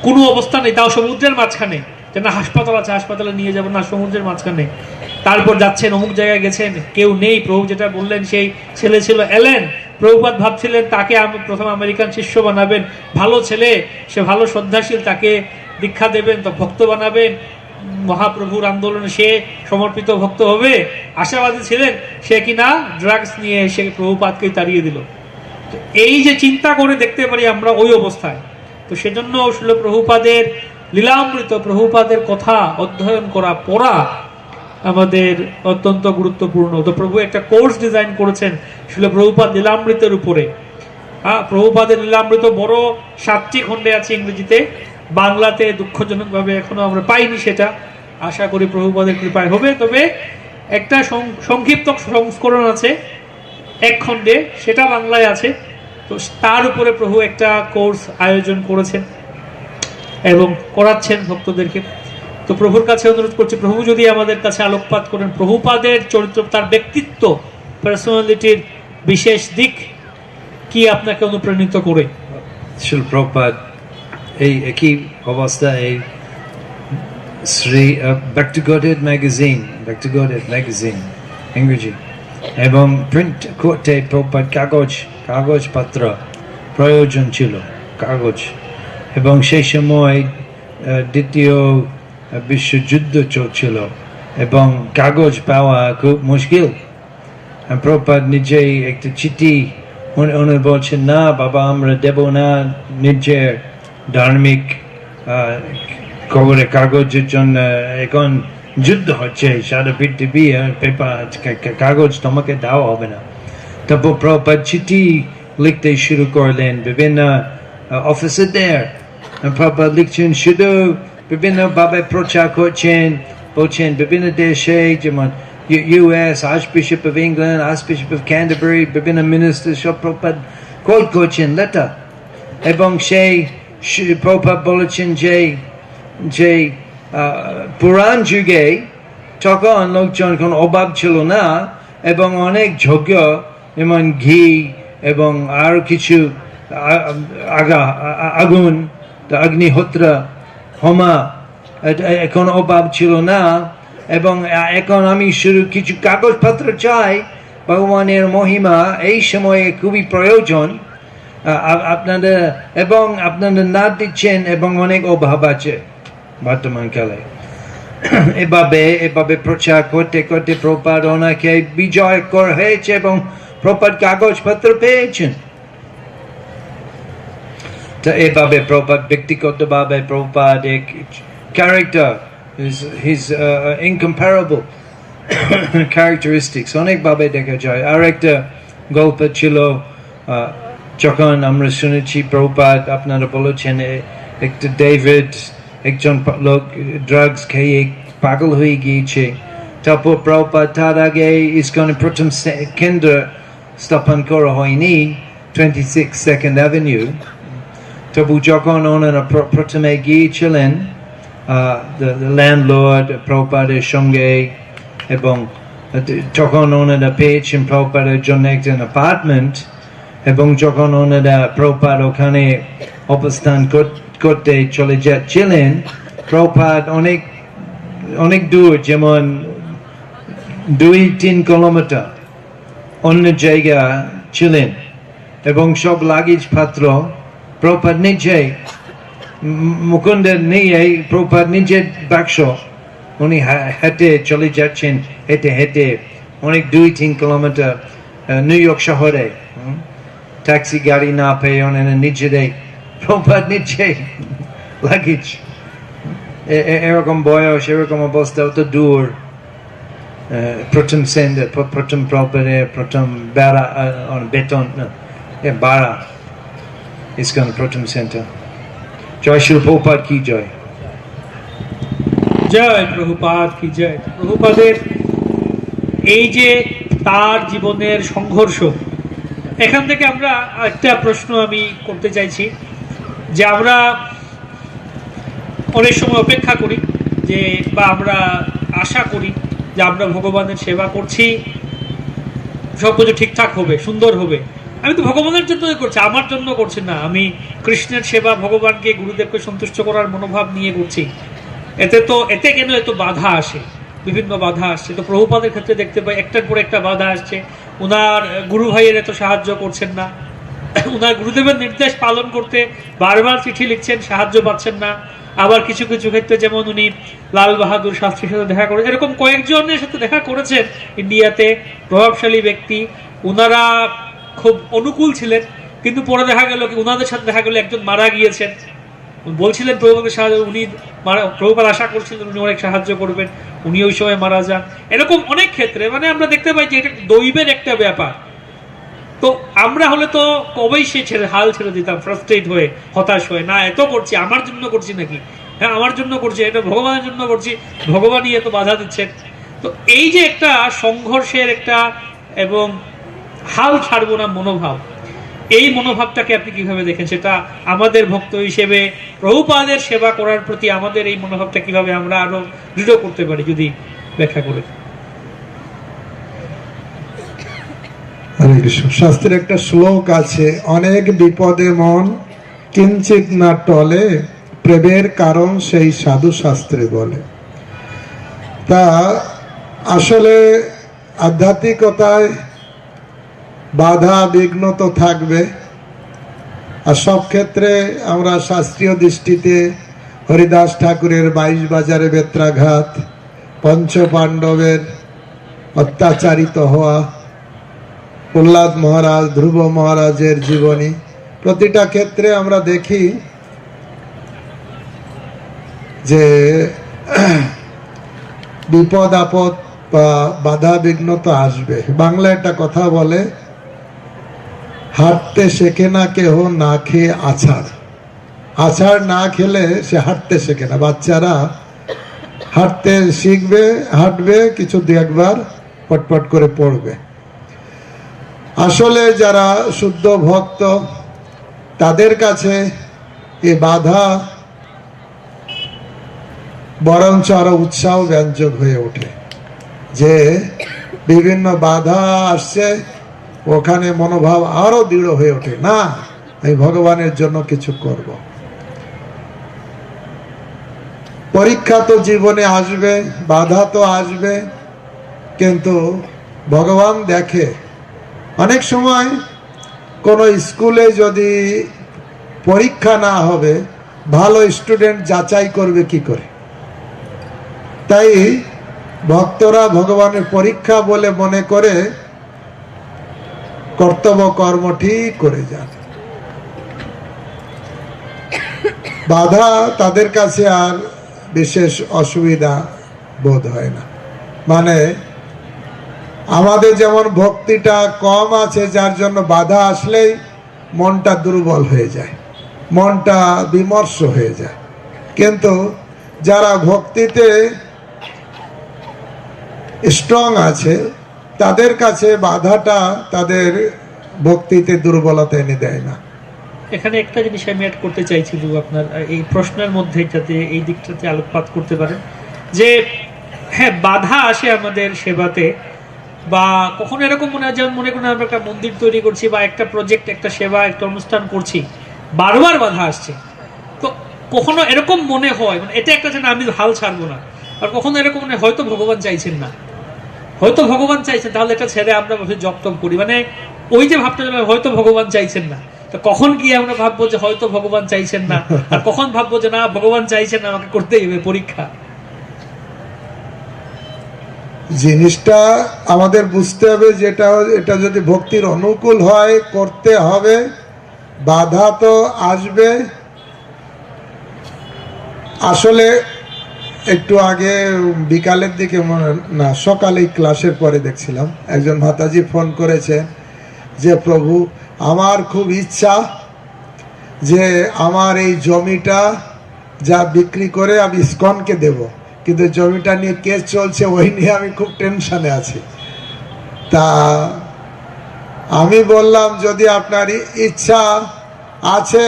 কোনো অবস্থা নেই, তাও সমুদ্রের মাঝখানে, যে না হাসপাতাল আছে, হাসপাতালে নিয়ে যাবো না, সমুদ্রের মাঝখানে। তারপর যাচ্ছেন, অমুক জায়গায় গেছেন, কেউ নেই। প্রভু যেটা বললেন, সেই ছেলে ছিল এলেন। প্রভুপাদ ভাবছিলেন তাকে প্রথম আমেরিকান শিষ্য বানাবেন, ভালো ছেলে, সে ভালো শ্রদ্ধাশীল, তাকে দীক্ষা দেবেন, তো ভক্ত বানাবেন, মহাপ্রভুর আন্দোলনে সে সমর্পিত ভক্ত হবে, আশাবাদী ছিলেন। সে কিনা ড্রাগস নিয়ে সে প্রভুপাদকে তাড়িয়ে দিল। তো এই যে চিন্তা করে দেখতে পারি আমরা ওই অবস্থায়। তো সেজন্য শিল প্রভুপাদের লীলামৃত, প্রভুপাদের কথা অধ্যয়ন করা, পড়া আমাদের অত্যন্ত গুরুত্বপূর্ণ। তো প্রভু একটা কোর্স ডিজাইন করেছেন শিল প্রভুপাদ লীলামৃতের উপরে। প্রভুপাদের লীলামৃত বড় 7টি খণ্ডে আছে ইংরেজিতে, বাংলাতে দুঃখজনকভাবে এখনো আমরা পাইনি। সেটা আশা করি প্রভুপাদের কৃপায় হবে। তবে একটা সংক্ষিপ্ত সংস্করণ আছে 1 খণ্ডে, সেটা বাংলায় আছে। তো তার উপরে প্রভু একটা কোর্স আয়োজন করেছেন এবং করাচ্ছেন ভক্তদেরকে। তো প্রভুর কাছে অনুরোধ করছি, প্রভু যদি আমাদের কাছে আলোকপাত করেন প্রভুপাদের চরিত্র, তার ব্যক্তিত্ব, পার্সোনালিটির বিশেষ দিক কি আপনাকে অনুপ্রাণিত করে। শিল প্রভুপাদ এই একই অবস্থা, এই Shri back to Godhead magazine ইংরেজি এবং প্রিন্ট করতে প্রভুপাদ কাগজপত্র প্রয়োজন ছিল, কাগজ। এবং সেই সময় দ্বিতীয় বিশ্বযুদ্ধ চলছিল এবং কাগজ পাওয়া খুব মুশকিল। প্রভুপাদ নিজেই একটা চিঠি, উনি বলছেন, না বাবা আমরা দেব না, নিজের ধার্মিক খবরের কাগজের জন্য এখন যুদ্ধ হচ্ছে, সারা পৃথিবী পেপার কাগজ তোমাকে দেওয়া হবে না। তারপর প্রভুপাদ চিঠি লিখতে শুরু করলেন বিভিন্ন অফিসারদের। প্রভুপাদ লিখছেন, শুধু বিভিন্নভাবে প্রচার করছেন, বলছেন বিভিন্ন দেশে, যেমন US, Archbishop of England, Archbishop of Canterbury, বিভিন্ন মিনিস্টার সব প্রভুপাদ কোট করছেন লেটার। এবং সেই প্রভুপাদ বলেছেন যে পুরাণ যুগে তখন লোকজন কোনো অভাব ছিল না এবং অনেক যজ্ঞ, যেমন ঘি এবং আরো কিছু আগুন, অগ্নিহোত্র, হোমা, এখন অভাব ছিল না। এবং এখন আমি শুধু কিছু কাগজপত্র চাই, ভগবানের মহিমা এই সময়ে খুবই প্রয়োজন আপনাদের, এবং আপনাদের না দিচ্ছেন এবং অনেক অভাব আছে বর্তমান কালে। এভাবে প্রচার করতে করতে প্রভুপাদ ওনাকে বিজয় করা হয়েছে এবং প্রভুপাদ কাগজপত্র পেয়েছেন। তো এভাবে প্রভুপাদ ব্যক্তিগতভাবে প্রভুপাদ এক ক্যারেক্টার, his incomparable characteristics অনেকভাবে দেখা যায়। আর একটা গল্প ছিল, যখন আমরা শুনেছি প্রভুপাদ, আপনারা বলেছেন একটা ডেভিড, একজন লোক ড্রাগস খেয়ে পাগল হয়ে গিয়েছে। তারপর প্রভুপাদ তার আগে ইসকনের প্রথম কেন্দ্র স্থাপন করা হয়নি 26 2nd Avenue। তবু যখন ওনারা প্রথমে গিয়েছিলেন, ল্যান্ডলর্ড প্রভুপাদের সঙ্গে, এবং যখন ওনারা পেয়েছেন প্রভুপাদের জন্য একজন অ্যাপার্টমেন্ট, এবং যখন ওনারা প্রভুপাদ ওখানে অবস্থান করতে চলে যাচ্ছিলেন, প্রভুপাদ অনেক দূর, যেমন 2-3 কিলোমিটার অন্য জায়গা ছিলেন, এবং সব লাগেজ পাত্র প্রভুপাদ নিজে মুকুন্দের নিয়ে, প্রভুপাদ নিজের বাক্স, উনি হেঁটে চলে যাচ্ছেন, হেঁটে অনেক 2-3 কিলোমিটার নিউ ইয়র্ক শহরে, ট্যাক্সি গাড়ি না পেয়ে ওনারা নিজেরাই, প্রভুপাদ নিজে লাগেজ, এরকম বয়স, এরকম অবস্থা, অত দূর, প্রথম প্রভুপাদের প্রথম বেড়া বেতন বারা ইসকন প্রথম সেন্টার। জয় শিল প্রভুপাদ কি জয়। জয় প্রভুপাদ কি জয়। প্রভুপাদের এই যে তার জীবনের সংঘর্ষ, এখান থেকে আমরা একটা প্রশ্ন আমি করতে চাইছি যে আমরা অনেক সময় অপেক্ষা করি যে বা আমরা আশা করি যে আমরা ভগবানের সেবা করছি, সব কিছু ঠিকঠাক হবে, সুন্দর হবে। আমি তো ভগবানের জন্যই করছি, আমার জন্য করছি না। আমি কৃষ্ণের সেবা, ভগবানকে গুরুদেবকে সন্তুষ্ট করার মনোভাব নিয়ে করছি। এতে কেন এত বাধা আসে, বিভিন্ন বাধা আসছে। তো প্রভুপাদের ক্ষেত্রে দেখতে পাই একটার পর একটা বাধা আসছে। উনার গুরু ভাইয়ের এত সাহায্য করছেন না, উনার গুরুদেবের নির্দেশ পালন করতে বারবার চিঠি লিখছেন, সাহায্য পাচ্ছেন না। আবার কিছু কিছু ক্ষেত্রে যেমন উনি লাল বাহাদুর শাস্ত্রীর সাথে দেখা করে, এরকম কয়েকজনের সাথে দেখা করেছেন ইন্ডিয়াতে, প্রভাবশালী ব্যক্তি, উনারা খুব অনুকূল ছিলেন। কিন্তু পরে দেখা গেল কি উনাদের সাথে দেখা গেল একজন মারা গিয়েছেন। বলছিলেন প্রভুপাদের সাহায্য, উনি প্রভুপাদ আশা করছিলেন উনি অনেক সাহায্য করবেন, উনি ওই সময় মারা যান। এরকম অনেক ক্ষেত্রে মানে আমরা দেখতে পাই যে এটা দৈবের একটা ব্যাপার। তো আমরা হলে তো কবেই সে হাল ছেড়ে দিতাম, ফ্রাস্ট্রেট হয়ে, হতাশ হয়ে, না এত করছি আমার জন্য করছি নাকি, হ্যাঁ আমার জন্য করছি, এটা ভগবানের জন্য করছি, ভগবানই এত বাধা দিচ্ছেন। তো এই যে একটা সংঘর্ষের একটা এবং হাল ছাড়বো না মনোভাব, এই মনোভাবটাকে আপনি কিভাবে দেখেন? সেটা আমাদের ভক্ত হিসেবে প্রভুপাদের সেবা করার প্রতি আমাদের এই মনোভাবটা কিভাবে আমরা আরো দৃঢ় করতে পারি, যদি ব্যাখ্যা করে। হরে কৃষ্ণ। শাস্ত্রের একটা শ্লোক আছে, অনেক বিপদে মন কিঞ্চিত না টলে, প্রেমের কারণ সেই সাধু শাস্ত্রে বলে। তা আসলে আধ্যাত্মিকতায় বাধা বিঘ্ন তো থাকবে, আর সব ক্ষেত্রে আমরা শাস্ত্রীয় দৃষ্টিতে হরিদাস ঠাকুরের 22 বাজারে বেত্রাঘাত, পঞ্চ পাণ্ডবের অত্যাচারিত হওয়া, প্রহ্লাদ মহারাজ, ধ্রুব মহারাজের জীবনী, প্রতিটা ক্ষেত্রে আমরা দেখি যে বিপদ আপদ বা বাধা বিঘ্ন তো আসবে। বাংলা একটা কথা বলে, হাঁটতে শেখে না কেহ না খেয়ে আছাড়। আছাড় না খেলে সে হাঁটতে শেখে না। বাচ্চারা হাঁটতে শিখবে, হাঁটবে, কিছু দু একবার পটপট করে পড়বে। আসলে যারা শুদ্ধ ভক্ত তাদের কাছে এই বাধা বরঞ্চ আরো উৎসাহ ব্যঞ্জক হয়ে ওঠে, যে বিভিন্ন বাধা আসছে, ওখানে মনোভাব আরো দৃঢ় হয়ে ওঠে, না আমি ভগবানের জন্য কিছু করব। পরীক্ষা তো জীবনে আসবে, বাধা তো আসবে, কিন্তু ভগবান দেখে। অনেক সময় কোনো স্কুলে যদি পরীক্ষা না হবে, ভালো স্টুডেন্ট যাচাই করবে কি করে? তাই ভক্তরা ভগবানের পরীক্ষা বলে মনে করে কর্তব্য কর্ম ঠিক করে যান। বাধা তাদের কাছে আর বিশেষ অসুবিধা বোধ হয় না। মানে আমাদের যেমন ভক্তিটা কম আছে, যার জন্য বাধা আসলেই মনটা দুর্বল হয়ে যায়, মনটা বিমর্ষ হয়ে যায়। কিন্তু যারা ভক্তিতে স্ট্রং আছে, তাদের কাছে বাধাটা তাদের ভক্তিতে দুর্বলতা এনে দেয় না। এখানে একটা জিনিস আমি অ্যাড করতে চাইছি, আপনার এই প্রশ্নের মধ্যে, যাতে এই দিকটাতে আলোকপাত করতে পারেন, যে হ্যাঁ বাধা আসে আমাদের সেবাতে, বা কখনো এরকম মনে হয়, যেমন মনে করেন আমরা একটা মন্দির তৈরি করছি বা একটা প্রজেক্ট, একটা সেবা, একটা অনুষ্ঠান করছি, বারবার বাধা আসছে। তো কখনো এরকম মনে হয়, মানে এটা একটা না আমি হাল ছাড়বো না, আর কখনো এরকম মনে হয় হয়তো ভগবান চাইছেন না, হয়তো ভগবান চাইছেন, তাহলে এটা ছেড়ে আমরা বসে জপ টপ করি। মানে ওই যে ভাবটা হয়তো ভগবান চাইছেন না, তো কখন গিয়ে আমরা ভাববো যে হয়তো ভগবান চাইছেন না, আর কখন ভাববো যে না ভগবান চাইছেন না, আমাকে করতেই হবে পরীক্ষা। জিনিসটা আমাদের বুঝতে হবে, যেটা এটা যদি ভক্তির অনুকূল হয় করতে হবে। বাধা তো আসবে। আসলে একটু আগে বিকালের দিকে, না সকালে ক্লাসের পরে দেখছিলাম একজন মাতাজি ফোন করেছে, যে প্রভু আমার খুব ইচ্ছা যে আমার এই জমিটা যা বিক্রি করে আমি ইসকনকে দেব, কিন্তু জমিটা নিয়ে কেস চলছে, ওই নিয়ে আমি খুব টেনশনে আছি। তা আমি বললাম যদি আপনার ইচ্ছা আছে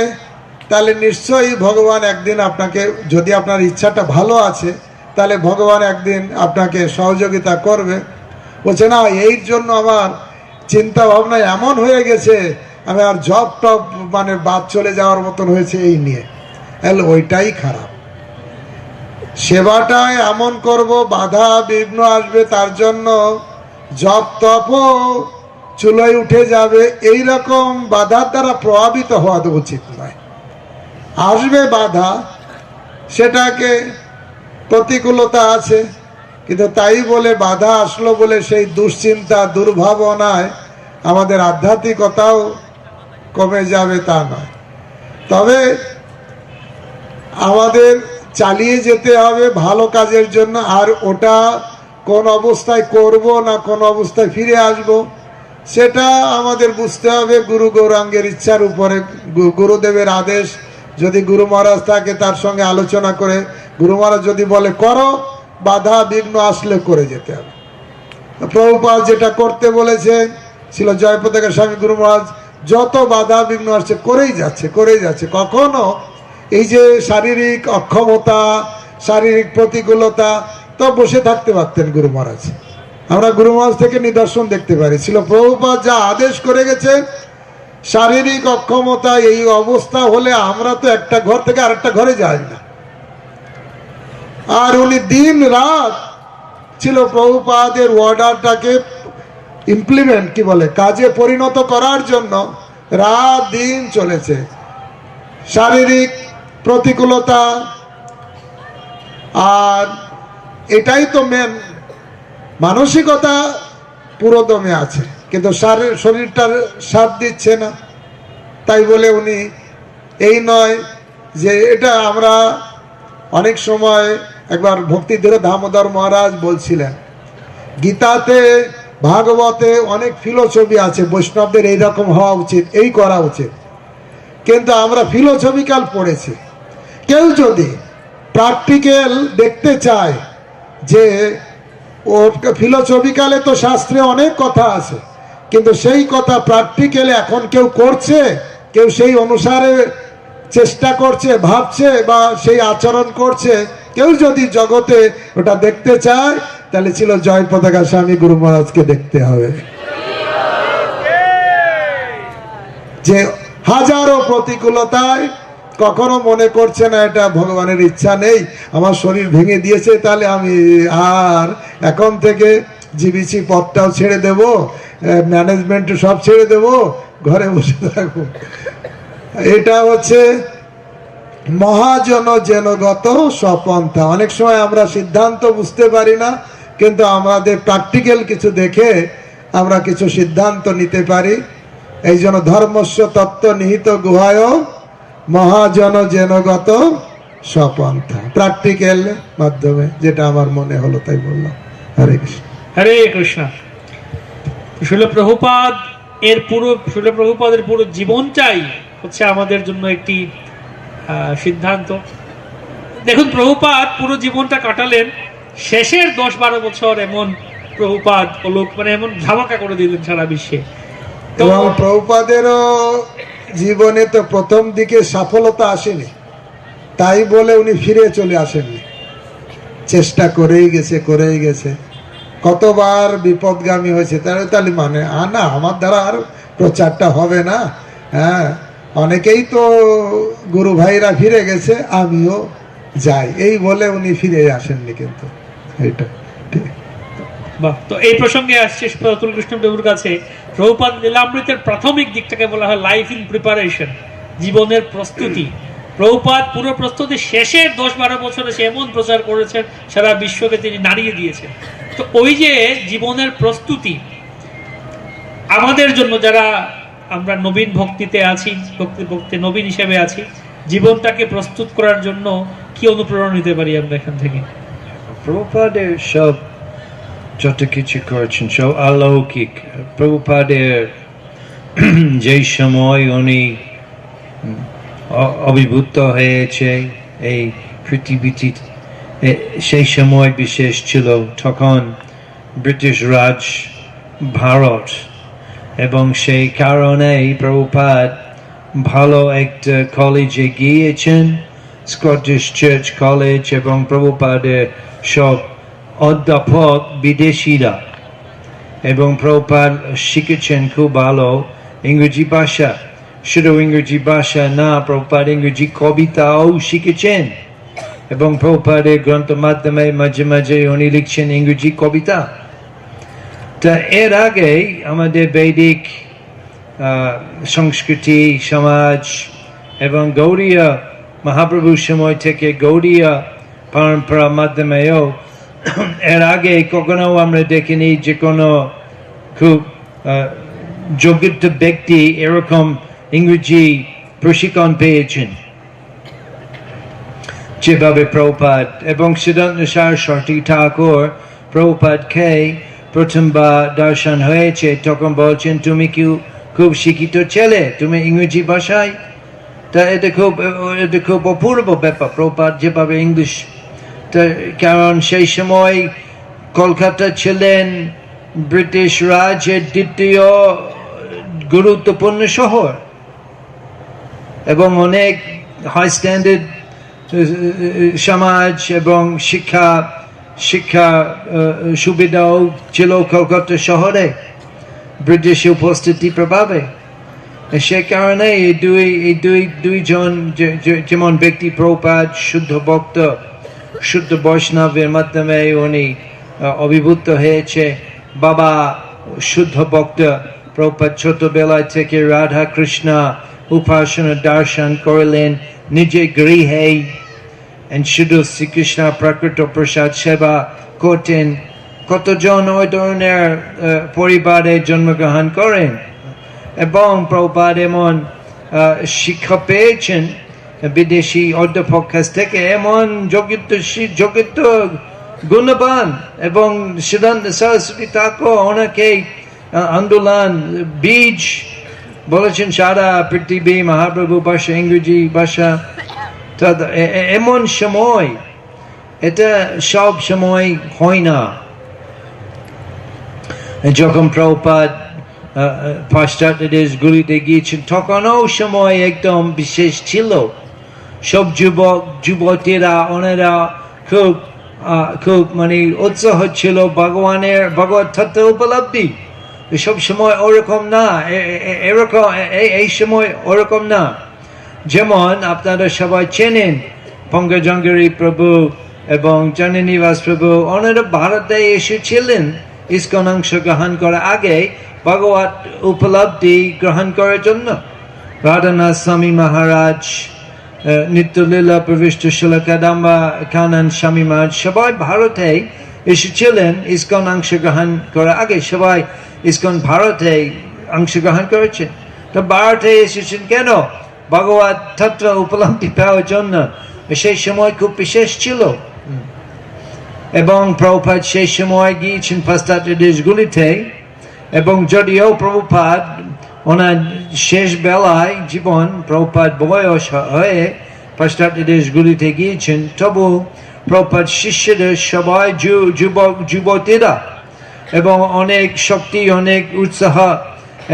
তাহলে নিশ্চয়ই ভগবান একদিন আপনাকে, যদি আপনার ইচ্ছাটা ভালো আছে তাহলে ভগবান একদিন আপনাকে সহযোগিতা করবে। বলছে না, এই জন্য আমার চিন্তা ভাবনা এমন হয়ে গেছে, আমি আর জব টব মানে বাদ চলে যাওয়ার মতন হয়েছে এই নিয়ে। ওইটাই খারাপ। সেবাটায় এমন করব বাধা বিঘ্ন আসবে, তার জন্য জপ তপও চুলোয় উঠে যাবে, এই রকম বাধার দ্বারা প্রভাবিত হওয়া তো উচিত নয়। আসবে বাধা, সেটাকে প্রতিকূলতা আছে, কিন্তু তাই বলে বাধা আসলো বলে সেই দুশ্চিন্তা দুর্ভাবনায় আমাদের আধ্যাত্মিকতাও কমে যাবে তা নয়। তবে আমাদের চালিয়ে যেতে হবে ভালো কাজের জন্য। আর ওটা কোন অবস্থায় করব না কোন অবস্থায় ফিরে আসব সেটা আমাদের বুঝতে হবে গুরু গৌরাঙ্গের ইচ্ছার উপরে। গুরুদেবের আদেশ, যদি গুরু মহারাজ থাকে তার সঙ্গে আলোচনা করে, গুরু মহারাজ যদি বলে করো, বাধা বিঘ্ন আসলে করে যেতে হবে। প্রভুপাদ যেটা করতে বলেছে ছিল জয়পতাকা স্বামী গুরু মহারাজ, যত বাধা বিঘ্ন আসছে করেই যাচ্ছে। কখনো এই যে শারীরিক অক্ষমতা, শারীরিক প্রতিকূলতা, তো বসে থাকতে পারতেন গুরু মহারাজ। আমরা গুরু মহারাজ থেকে নিদর্শন দেখতে পারি, ছিল প্রভুপাদ যা আদেশ করে গেছে, শারীরিক অক্ষমতা এই অবস্থা হলে আমরা তো একটা ঘর থেকে আরেকটা ঘরে যাই না। আর উনি দিন রাত ছিল প্রভুপাদের অর্ডারটাকে ইমপ্লিমেন্ট, কি বলে, কাজে পরিণত করার জন্য রাত দিন চলেছে। শারীরিক প্রতিকূলতা, আর এটাই তো মেন, মানসিকতা পুরো দমে আছে, কিন্তু শরীরটার সাথ দিচ্ছে না। তাই বলে উনি এই নয় যে এটা আমরা অনেক সময়, একবার ভক্তিধর দামোদর মহারাজ বলছিলেন, গীতাতে ভাগবতে অনেক ফিলোসফি আছে, বৈষ্ণবদের এইরকম হওয়া উচিত, এই করা উচিত, কিন্তু আমরা ফিলোসফিক্যাল পড়েছি। কেউ যদি প্র্যাকটিক্যাল দেখতে চায় যে ওর ফিলোসফিক্যালে তো শাস্ত্রে অনেক কথা আছে, কিন্তু সেই কথা প্র্যাকটিক্যালে এখন কেউ করছে, কেউ সেই অনুসারে চেষ্টা করছে, ভাবছে বা সেই আচরণ করছে, কেউ যদি জগতে ওটা দেখতে চায় তাহলে ছিল জয় পতাকা স্বামী গুরু মহারাজকে দেখতে হবে, যে হাজারো প্রতিকূলতায় কখনো মনে করছে না এটা ভগবানের ইচ্ছা নেই, আমার শরীর ভেঙে দিয়েছে, তাহলে আমি আর এখন থেকে জিবিসি পদটাও ছেড়ে দেব, ম্যানেজমেন্ট সব ছেড়ে দেব, ঘরে বসে থাকবো। এটা হচ্ছে মহাজন জনগত স্বপন্থা। অনেক সময় আমরা সিদ্ধান্ত বুঝতে পারি না, কিন্তু আমাদের প্র্যাকটিক্যাল কিছু দেখে আমরা কিছু সিদ্ধান্ত নিতে পারি। এই জন্য ধর্মস্য তত্ত্ব নিহিত গুহায় মহাজন জনগত স্বপন্থা, প্র্যাকটিক্যাল মাধ্যমে, যেটা আমার মনে হলো তাই বললাম। হরে কৃষ্ণ। হরে কৃষ্ণ। শিল প্রভুপাদের পুরো জীবনটাই হচ্ছে আমাদের জন্য একটি সিদ্ধান্ত। দেখুন, প্রভুপাদ পুরো জীবনটা কাটালেন, শেষের 10-12 বছর এমন প্রভুপাদ মানে এমন ধামাকা করে দিলেন সারা বিশ্বে। এবং প্রভুপাদেরও জীবনে তো প্রথম দিকে সফলতা আসেনি, তাই বলে উনি ফিরে চলে আসেননি, চেষ্টা করেই গেছে। কতবার বিপদগামী হয়েছে, তাহলে মানে না আমার দ্বারা আর প্রচারটা হবে না, হ্যাঁ অনেকেই তো গুরু ভাইরা ফিরে গেছে, আমিও যাই, এই বলে উনি ফিরে আসেননি। কিন্তু এইটা ঠিক। বাহ। তো এই প্রসঙ্গে আসছে অতুল কৃষ্ণদেবর কাছে, প্রভুপাদ লীলামৃতের প্রাথমিক দিকটাকে বলা হয় লাইফ ইন প্রিপারেশন, জীবনের প্রস্তুতি। প্রভুপাদ পুরো প্রস্তুতি শেষের 10-12 বছরে সে এমন প্রচার করেছেন, সারা বিশ্বকে তিনি নাড়িয়ে দিয়েছেন। তো ওই যে জীবনের প্রস্তুতি আমাদের জন্য, যারা আমরা নবীন ভক্তিতে আছি, ভক্তি নবীন হিসেবে আছি, জীবনটাকে প্রস্তুত করার জন্য কি অনুপ্রেরণা নিতে পারি আমরা এখান থেকে? প্রভুপাদের সব যত কিছু করেছেন সব অলৌকিক। প্রভুপাদের যে সময় উনি অভিভূত হয়েছে এই পৃথিবীতে, সেই সময় বিশেষ ছিল। তখন ব্রিটিশ রাজ ভারত, এবং সেই কারণেই প্রভুপাদ ভালো একটা কলেজে গিয়েছেন, স্কটিশ চার্চ কলেজ, এবং প্রভুপাদের সব অধ্যাপক বিদেশিরা, এবং প্রভুপাদ শিখেছেন খুব ভালো ইংরেজি ভাষা। শুধু ইংরেজি ভাষা না, প্রভুপাদ ইংরেজি কবিতাও শিখেছেন, এবং প্রভুপাদের গ্রন্থ মাধ্যমে মাঝে মাঝে উনি লিখছেন ইংরেজি কবিতা। তা এর আগে আমাদের বৈদিক সংস্কৃতি, সমাজ এবং গৌড়ীয় মহাপ্রভুর সময় থেকে গৌড়ীয় পরম্পরা মাধ্যমেও এর আগে কখনো আমরা দেখিনি যে কোনো খুব যোগ্য ব্যক্তি এরকম ইংরেজি প্রশিক্ষণ পেয়েছেন যেভাবে প্রভুপাদ। এবং সিদ্ধান্ত সরস্বতী ঠাকুর প্রভুপাদকে প্রথমবার দর্শন হয়েছে, তখন বলছেন, তুমি কি খুব শিক্ষিত ছেলে, তুমি ইংরেজি ভাষায়, তা এটা খুব অপূর্ব ব্যাপার। প্রভুপাদ যেভাবে ইংলিশ, তা কারণ সেই সময় কলকাতা ছিলেন ব্রিটিশ রাজের দ্বিতীয় গুরুত্বপূর্ণ শহর, এবং অনেক হাই স্ট্যান্ডার্ড সমাজ এবং শিক্ষা সুবিধাও ছিল কলকাতা শহরে ব্রিটিশ উপস্থিতি প্রভাবে। সে কারণে এই দুইজন যেমন ব্যক্তি, প্রভুপাদ শুদ্ধ ভক্ত, শুদ্ধ বৈষ্ণবের মাধ্যমে উনি অভিভূত হয়েছে। বাবা শুদ্ধ ভক্ত, প্রভুপাদ ছোটবেলায় থেকে রাধা কৃষ্ণ উপাসনা দর্শন করলেন নিজে গৃহে, শুধু শ্রীকৃষ্ণ প্রাকৃত প্রসাদ সেবা করতেন। কতজন ওই ধরনের পরিবারে জন্মগ্রহণ করেন, এবং প্রভুপাদ এমন শিক্ষা পেয়েছেন বিদেশি অধ্যাপক কাছ থেকে, এমন যোগ্য গুণবান, এবং সিদ্ধান্ত সরস্বতী ঠাকুর ওনাকে আন্দোলন বীজ বলেছেন সারা পৃথিবী মহাপ্রভু ভাষা ইংরেজি ভাষা। এমন সময়, এটা সব সময় হয় না। যখন প্রভুপাদ পাশ্চাত্য দেশগুলিতে গিয়েছেন, তখনও সময় একদম বিশেষ ছিল। সব যুবতীরা ওনারা খুব মানে উৎসাহ ছিল ভগবত তত্ত্ব উপলব্ধি। সব সময় ওরকম না, এই সময় ওরকম না। যেমন আপনারা সবাই চেনেন পঙ্কজাঙ্গিরি প্রভু এবং জননিবাস প্রভু, ওনারা ভারতে এসেছিলেন ইস্কন অংশ গ্রহণ করার আগে ভগবত উপলব্ধি গ্রহণ করার জন্য। রাধানাথ স্বামী মহারাজ, নিত্যলীলা প্রবিষ্ট শিলকাদাম্বা কানন স্বামী মহারাজ, সবাই ভারতে এসেছিলেন ইস্কন অংশ গ্রহণ করার আগে। সবাই ইস্কন ভারতে অংশগ্রহণ করেছেন। তো ভারতে এসেছেন কেন? ভগবত তত্ত্ব উপলব্ধি পাওয়ার জন্য। সেই সময় খুব বিশেষ ছিল, এবং প্রভুপাদ সেই সময় গিয়েছেন পাশ্চাত্য দেশগুলিতে। এবং যদিও প্রভুপাদ ওনার শেষ বেলায় জীবন, প্রভুপাদ বয়স হয়ে পাশ্চাত্য দেশগুলিতে গিয়েছেন, তবু প্রভুপাদ শিষ্যদের সবাই যুবতীরা, এবং অনেক শক্তি, অনেক উৎসাহ,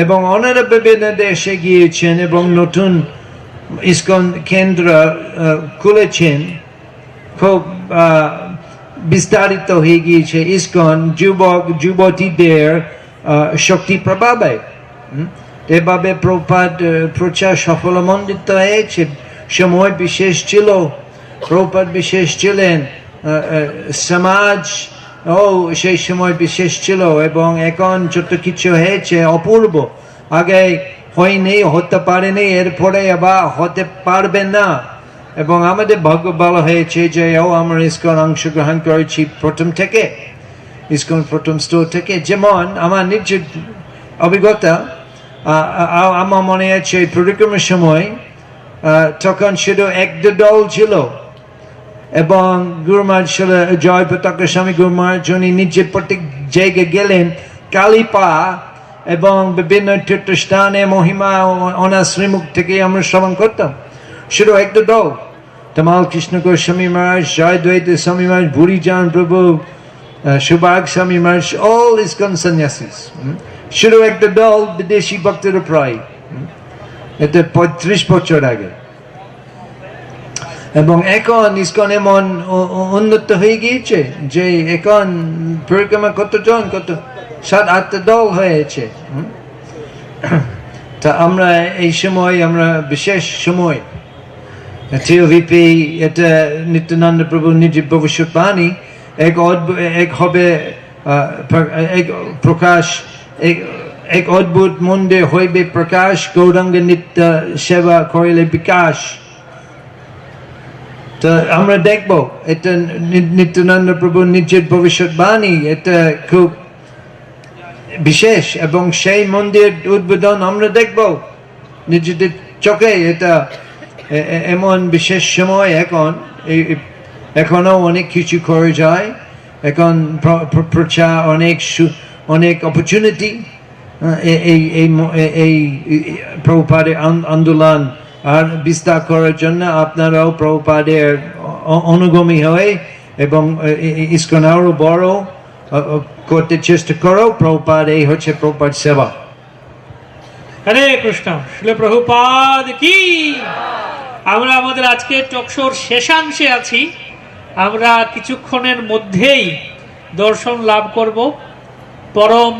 এবং ওনারা বিভিন্ন দেশে গিয়েছেন এবং নতুন ইস্কন কেন্দ্র খুলেছেন। খুব বিস্তারিত হয়ে গিয়েছে ইস্কন যুবতীদের শক্তি প্রভাবে। এভাবে প্রভুপাদ প্রচার সফলমণ্ডিত হয়েছে। সময় বিশেষ ছিল, প্রভুপাদ বিশেষ ছিলেন, সমাজ সেই সময় বিশেষ ছিল, এবং এখন যত কিছু হয়েছে অপূর্ব। আগে হয়নি, হতে পারেনি, এরপরে আবার হতে পারবে না। এবং আমাদের ভাগ্য ভালো হয়েছে যে আমরা ইস্কন অংশগ্রহণ করেছি প্রথম থেকে, ইস্কন প্রথম স্তর থেকে। যেমন আমার নিজের অভিজ্ঞতা, আমার মনে আছে পরিক্রমার সময় তখন শুধু একটা দল ছিল, এবং গুরুমার জয় পতাকা স্বামী গুরুমার জন্য নিজের প্রত্যেক জায়গায় গেলেন, কালী পা এবং বিভিন্ন তীর্থস্থানে মহিমা ওনার শ্রীমুখ থেকে আমরা শ্রবণ করতাম। শুধু একটা দল, তমাল কৃষ্ণ গোস্বামী মহারাজ, জয়দ্বৈত স্বামী মহারাজ, ভুরিজান প্রভু, সুভাগ স্বামী মহারাজ, অল ইসকন সন্ন্যাসিস। শুধু একটা দল বিদেশি ভক্তের প্রায়, এটা 35 বছর আগে। এবং এখন ইসকন এমন উন্নত হয়ে গিয়েছে যে এখন পরিক্রমা কতজন, কত 7-8 দল হয়েছে। তা আমরা এই সময়, আমরা বিশেষ সময় টিওভিপি, এটা নিত্যানন্দ প্রভু নিজের ভবিষ্যৎবাণী, এক হবে এক প্রকাশ, এক অদ্ভুত মন্দির হইবে প্রকাশ, গৌরাঙ্গ নিত্য সেবা করিলে বিকাশ। তো আমরা দেখবো এটা নিত্যানন্দ প্রভু নিজের ভবিষ্যৎবাণী, এটা খুব বিশেষ। এবং সেই মন্দির উদ্বোধন আমরা দেখবো নিজেদের চোখে। এটা এমন বিশেষ সময় এখন, এখনো অনেক কিছু করে যায়, এখন প্রচার, অনেক অপরচুনিটি এই প্রভুপাদের আন্দোলন আর বিস্তার করার জন্য আপনারাও প্রভুপাদের অনুগামী হয় এবং ইসকন আরো বড় করতে চেষ্টা করো। প্রভুপাদ, এই হচ্ছে প্রভুপাদ সেবা। হরে কৃষ্ণ, শিল প্রভুপাদ কি। আমরা আমাদের আজকে টকশোর শেষাংশে আছি। আমরা কিছুক্ষণের মধ্যেই দর্শন লাভ করব পরম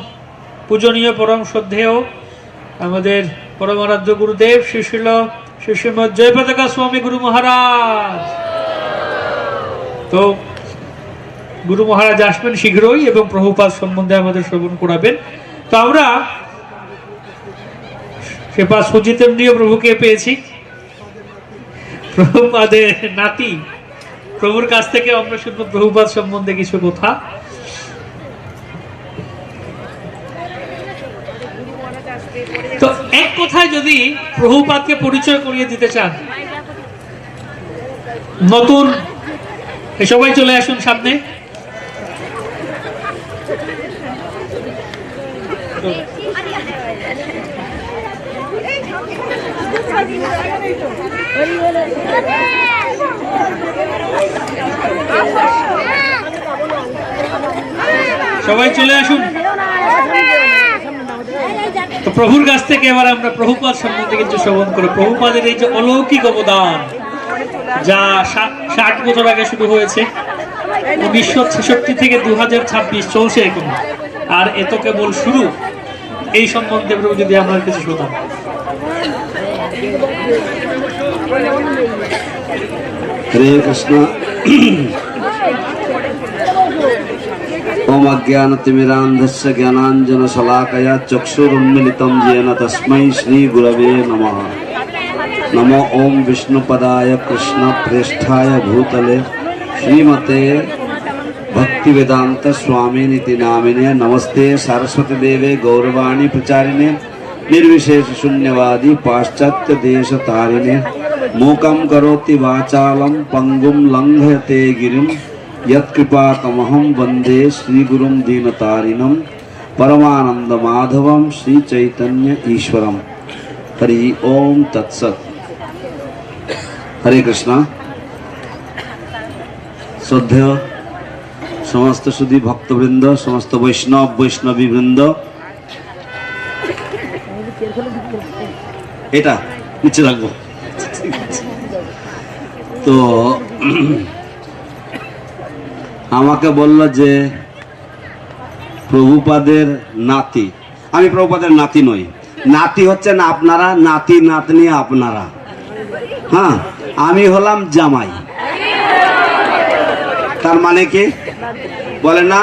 পূজনীয়, পরম শ্রদ্ধেয় আমাদের পরমারাধ্য গুরুদেব শ্রী শ্রীমৎ জয়পতাকা স্বামী গুরু মহারাজ। তো গুরু মহারাজ আসবেন শীঘ্রই এবং প্রভুপাদ সম্বন্ধে আমাদের শ্রবণ করাবেন। তো আমরা শ্রীপাদ সুজিতেন্দ্রীয় প্রভুকে পেয়েছি, প্রভুপাদের নাতি। প্রভুর কাছ থেকে আমরা শুনবো প্রভুপাদ সম্বন্ধে কিছু কথা। তো এক কথায় যদি প্রভুপাদকে পরিচয় করিয়ে দিতে চান, নতুন, সবাই চলে আসুন সামনে। সবাই চলে আসুন। তো প্রভুর কাছ থেকে এবার আমরা প্রভুপাদ সম্বন্ধে কিছু শ্রবণ করে, প্রভুপাদের এই যে অলৌকিক অবদান, যা 60 বছর আগে শুরু হয়েছে, 1966 থেকে 2026 চলছে এখন, আর এত কেবল শুরু। এই সম্বন্ধে প্রভু যদি আমরা কিছু শুনতাম। हरे कृष्ण। ओम अज्ञानतिमिरान्धस्य ज्ञानाञ्जनशलाकया चक्षुरुन्मिलितं येन तस्मै श्रीगुरवे नमः। नमो ओम विष्णुपदाय कृष्णप्रेष्ठाय भूतले श्रीमते भक्तिवेदांत स्वामिनिति नामिने। नमस्ते सरस्वती देवे गौरवाणी प्रचारिणे निर्विशेष शून्यवादी पाश्चात्य देश तारिणे। मूकं करोति वाचालं पंगुं लंघयते गिरिं यत्कृपातमहं वन्दे श्रीगुरुं दीनतारिणं परमानंद माधवं श्री चैतन्य ईश्वरं। हरि ओम तत्सत। हरे कृष्ण। श्रद्धेय समस्त सुधी भक्तवृंद, समस्त वैष्णव वैष्णवी वृंद, এটা নিচে রাখবো। তো আমাকে বলল যে প্রভুপাদের নাতি। আমি প্রভুপাদের নাতি নই, নাতি হচ্ছেন আপনারা, নাতি নাতনি আপনারা। হ্যাঁ, আমি হলাম জামাই। তার মানে কি বলে না,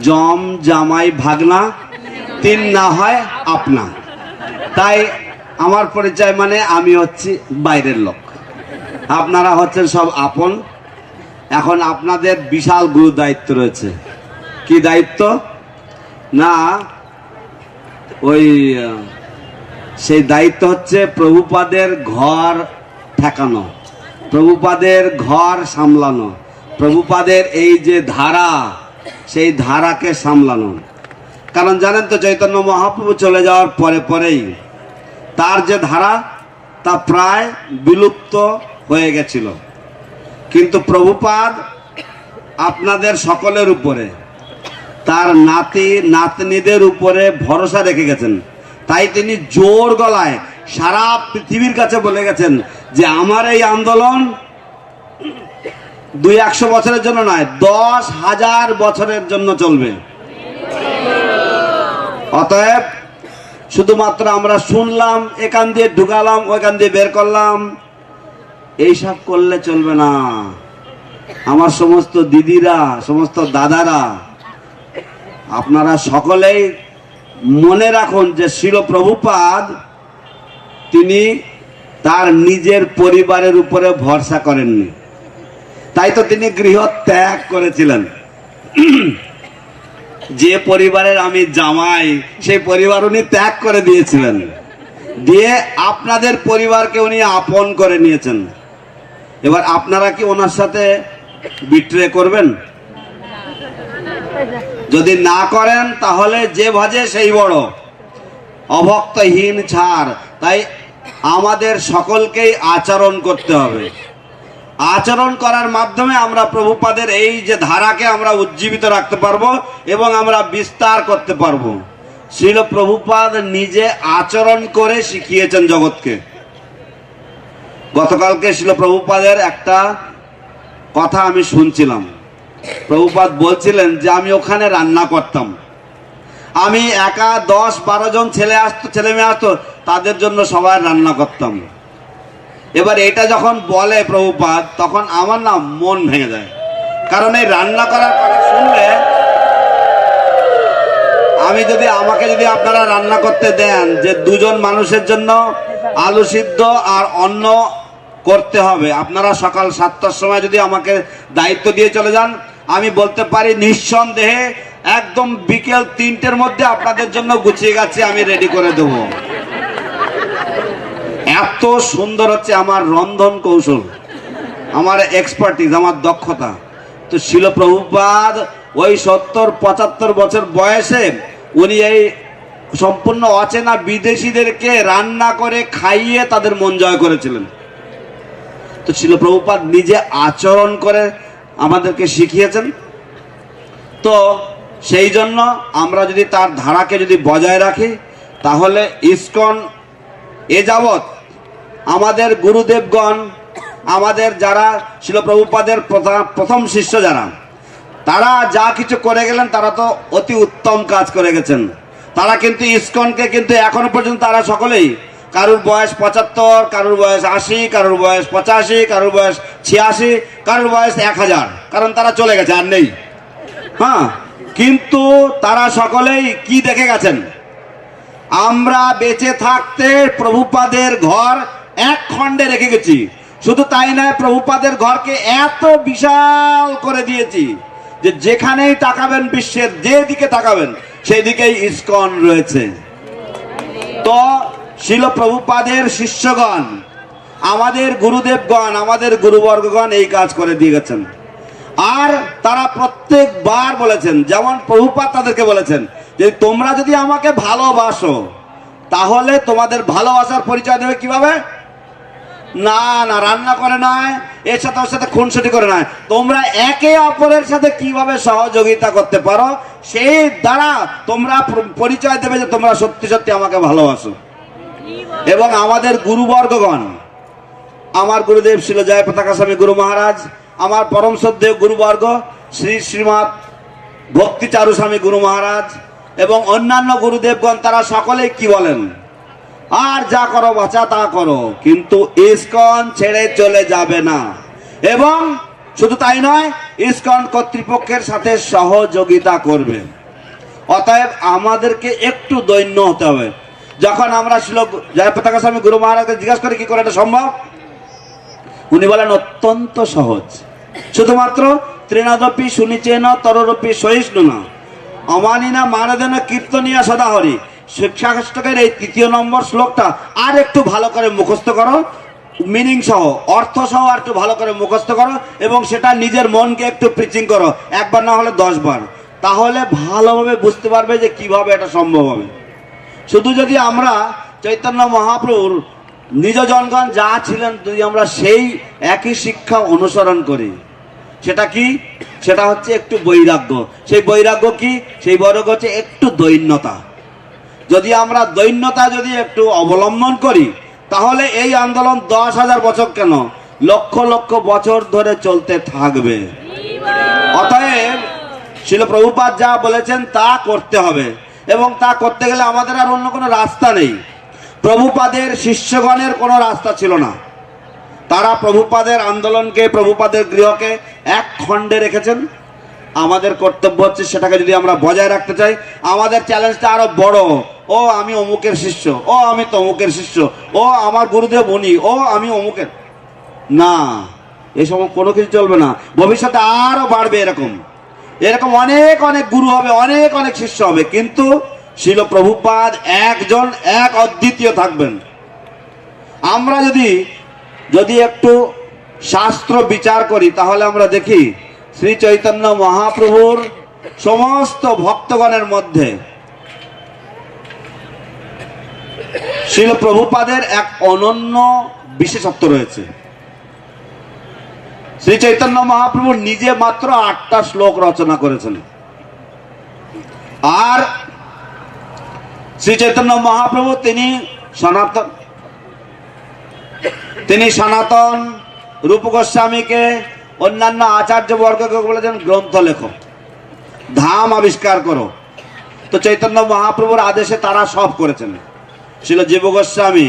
জম জামাই ভাগনা তিন না হয় আপনা। তাই আমার পরিচয় মানে আমি হচ্ছি বাইরের লোক, আপনারা হচ্ছেন সব আপন। এখন আপনাদের বিশাল গুরু দায়িত্ব রয়েছে। কি দায়িত্ব? না, ওই সেই দায়িত্ব হচ্ছে প্রভুপাদের ঘর ঠেকানো, প্রভুপাদের ঘর সামলানো, প্রভুপাদের এই যে ধারা, সেই ধারাকে সামলানো। কারণ জানেন তো চৈতন্য মহাপ্রভু চলে যাওয়ার পরে পরেই তার যে ধারা তা প্রায় বিলুপ্ত হয়ে গেছিল, কিন্তু প্রভুপাদ আপনাদের সকলের উপরে, তার নাতি নাতনিদের উপরে ভরসা রেখে গেছেন। তাই তিনি জোর গলায় সারা পৃথিবীর কাছে বলে গেছেন যে আমার এই আন্দোলন 200 বছরের জন্য নয়, 10,000 বছরের জন্য চলবে। অতএব শুধুমাত্র আমরা শুনলাম, এখান দিয়ে ঢুকালাম, ওইখান দিয়ে বের করলাম, এইসব করলে চলবে না। আমার সমস্ত দিদিরা, সমস্ত দাদারা, আপনারা সকলেই মনে রাখুন যে শিল প্রভুপাদ তিনি তার নিজের পরিবারের উপরে ভরসা করেননি, তাই তো তিনি গৃহ ত্যাগ করেছিলেন। যে পরিবারের আমি জামাই, সেই পরিবার উনি ত্যাগ করে দিয়েছিলেন, দিয়ে আপনাদের পরিবারকে উনি আপন করে নিয়েছেন। এবার আপনারা কি ওনার সাথে বিট্রে করবেন? যদি না করেন তাহলে যে ভজে সেই বড়, অভক্তহীন ছাড়। তাই আমাদের সকলকেই আচরণ করতে হবে। আচরণ করার মাধ্যমে আমরা প্রভুপাদের এই যে ধারাকে আমরা উজ্জীবিত রাখতে পারবো এবং আমরা বিস্তার করতে পারবো। শ্রীল প্রভুপাদ নিজে আচরণ করে শিখিয়েছেন জগৎকে। গতকালকে শ্রীল প্রভুপাদের একটা কথা আমি শুনছিলাম। প্রভুপাদ বলছিলেন যে আমি ওখানে রান্না করতাম, আমি একা 10-12 জন ছেলে মেয়ে আসতো, তাদের জন্য সবাই রান্না করতাম। এবার এটা যখন বলে প্রভুপাদ, তখন আমার না মন ভেঙে যায়। কারণ এই রান্না করার কথা শুনলে, আমাকে যদি আপনারা রান্না করতে দেন যে 2 জন মানুষের জন্য আলু সিদ্ধ আর অন্ন করতে হবে, আপনারা সকাল 7টার সময় যদি আমাকে দায়িত্ব দিয়ে চলে যান, আমি বলতে পারি নিঃসন্দেহে একদম বিকেল 3টের মধ্যে আপনাদের জন্য গুছিয়ে গেছে আমি রেডি করে দেবো। এত সুন্দর হচ্ছে আমার রন্ধন কৌশল, আমার এক্সপার্টিজ, আমার দক্ষতা। তো শিল প্রভুপাদ ওই 70-75 বছর বয়সে উনি এই সম্পূর্ণ অচেনা বিদেশিদেরকে রান্না করে খাইয়ে তাদের মন জয় করেছিলেন। তো শিল প্রভুপাদ নিজে আচরণ করে আমাদেরকে শিখিয়েছেন। তো সেই জন্য আমরা যদি তার ধারাকে যদি বজায় রাখি, তাহলে ইসকন এ যাবৎ আমাদের গুরুদেবগণ, আমাদের যারা শিল প্রভুপাদের প্রথম শিষ্য যারা, তারা যা কিছু করে গেলেন তারা তো অতি উত্তম কাজ করে গেছেন। তারা কিন্তু ইসকনকে কিন্তু এখনো পর্যন্ত তারা সকলেই, কারুর বয়স 75, কারুর বয়স 80, কারুর বয়স 85, কারুর বয়স 86, কারুর বয়স 1000, কারণ তারা চলে গেছে, আর নেই। হ্যাঁ, কিন্তু তারা সকলেই কি দেখে গেছেন? আমরা বেঁচে থাকতে প্রভুপাদের ঘর এক খণ্ডে রেখে গেছি। শুধু তাই নয়, প্রভুপাদের ঘরকে এত বিশাল করে দিয়েছি যে যেখানেই তাকাবেন, বিশ্বের যে দিকে তাকাবেন সেই দিকেই ইসকন রয়েছে। তো শিল প্রভুপাদের শিষ্যগণ, আমাদের গুরুদেবগণ, আমাদের গুরুবর্গগণ এই কাজ করে দিয়ে গেছেন। আর তারা প্রত্যেকবার বলেছেন, যেমন প্রভুপাদ তাদেরকে বলেছেন যে তোমরা যদি আমাকে ভালোবাসো, তাহলে তোমাদের ভালোবাসার পরিচয় দেবে কিভাবে? না না, রান্না করে নয়, এর সাথে ওর সাথে খুনসুটি করে নয়, তোমরা একে অপরের সাথে কিভাবে সহযোগিতা করতে পারো, সেই দ্বারা তোমরা পরিচয় দেবে যে তোমরা সত্যি সত্যি আমাকে ভালোবাসো। এবং আমাদের গুরুবর্গগণ, আমার গুরুদেব শিল জয় পতাকা স্বামী গুরু মহারাজ, আমার পরম শ্রদ্ধেয় গুরুবর্গ শ্রীমৎ ভক্তিচারু স্বামী গুরু মহারাজ এবং অন্যান্য গুরুদেবগণ, তারা সকলেই কি বলেন? আর যা করো বাছা তা করো, কিন্তু ইসকন ছেড়ে চলে যাবে না। এবং শুধু তাই নয়, ইসকন কর্তৃপক্ষের সাথে সহযোগিতা করবে। অতএব আমাদেরকে একটু দৈন্য হতে হবে। যখন আমরা শিল জয় পতাকা স্বামী গুরু মহারাজকে জিজ্ঞাসা করি কি করে এটা সম্ভব, উনি বলেন অত্যন্ত সহজ। শুধুমাত্র তৃণাদপি শুনিচেন তররপি সহিষ্ণু না অমানিনা মানদেন কীর্তনিয়া সদাহরি, শিক্ষাষ্টকের এই 3 নম্বর শ্লোকটা আর একটু ভালো করে মুখস্থ করো, মিনিং সহ, অর্থ সহ আর একটু ভালো করে মুখস্থ করো, এবং সেটা নিজের মনকে একটু প্রিচিং করো, একবার না হলে 10 বার। তাহলে ভালোভাবে বুঝতে পারবে যে কিভাবে এটা সম্ভব হবে। শুধু যদি আমরা চৈতন্য মহাপ্রভুর নিজ জনগণ যা ছিলেন যদি আমরা সেই একই শিক্ষা অনুসরণ করি, সেটা কি? সেটা হচ্ছে একটু বৈরাগ্য। সেই বৈরাগ্য কি? সেই বৈরাগ্য হচ্ছে একটু দৈন্যতা। যদি আমরা দৈন্যতা যদি একটু অবলম্বন করি, তাহলে এই আন্দোলন 10,000 বছর কেন, লক্ষ লক্ষ বছর ধরে চলতে থাকবে। অতএব শিল প্রভুপাদ যা বলেছেন তা করতে হবে, এবং তা করতে গেলে আমাদের আর অন্য কোনো রাস্তা নেই। প্রভুপাদের শিষ্যগণের কোনো রাস্তা ছিল না। তারা প্রভুপাদের আন্দোলনকে, প্রভুপাদের গৃহকে এক খণ্ডে রেখেছেন। আমাদের কর্তব্য হচ্ছে সেটাকে যদি আমরা বজায় রাখতে চাই, আমাদের চ্যালেঞ্জটা আরো বড়। ও আমি অমুকের শিষ্য, ও আমি তমুকের শিষ্য, ও আমার গুরুদেব উনি, ও আমি অমুকের। না, এসব কোনো কিছু চলবে না। ভবিষ্যতে আরো বাড়বে এরকম এরকম অনেক অনেক গুরু হবে, অনেক অনেক শিষ্য হবে, কিন্তু শিল প্রভুপাদ একজন, এক অদ্বিতীয় থাকবেন। আমরা যদি একটু শাস্ত্র বিচার করি, তাহলে আমরা দেখি শ্রী চৈতন্য মহাপ্রভুর সমস্ত ভক্তগণের মধ্যে শিল প্রভুপাদের এক অনন্য বিশেষত্ব রয়েছে। শ্রী চৈতন্য মহাপ্রভু নিজে মাত্র 8টা শ্লোক রচনা করেছেন, আর শ্রী চৈতন্য মহাপ্রভু তিনি সনাতন রূপ গোস্বামীকে, অন্যান্য আচার্য বর্গকে বলেছেন গ্রন্থ লেখো, ধাম আবিষ্কার করো। তো চৈতন্য মহাপ্রভুর আদেশে তারা সব করেছেন। শিল জীব গোস্বামী,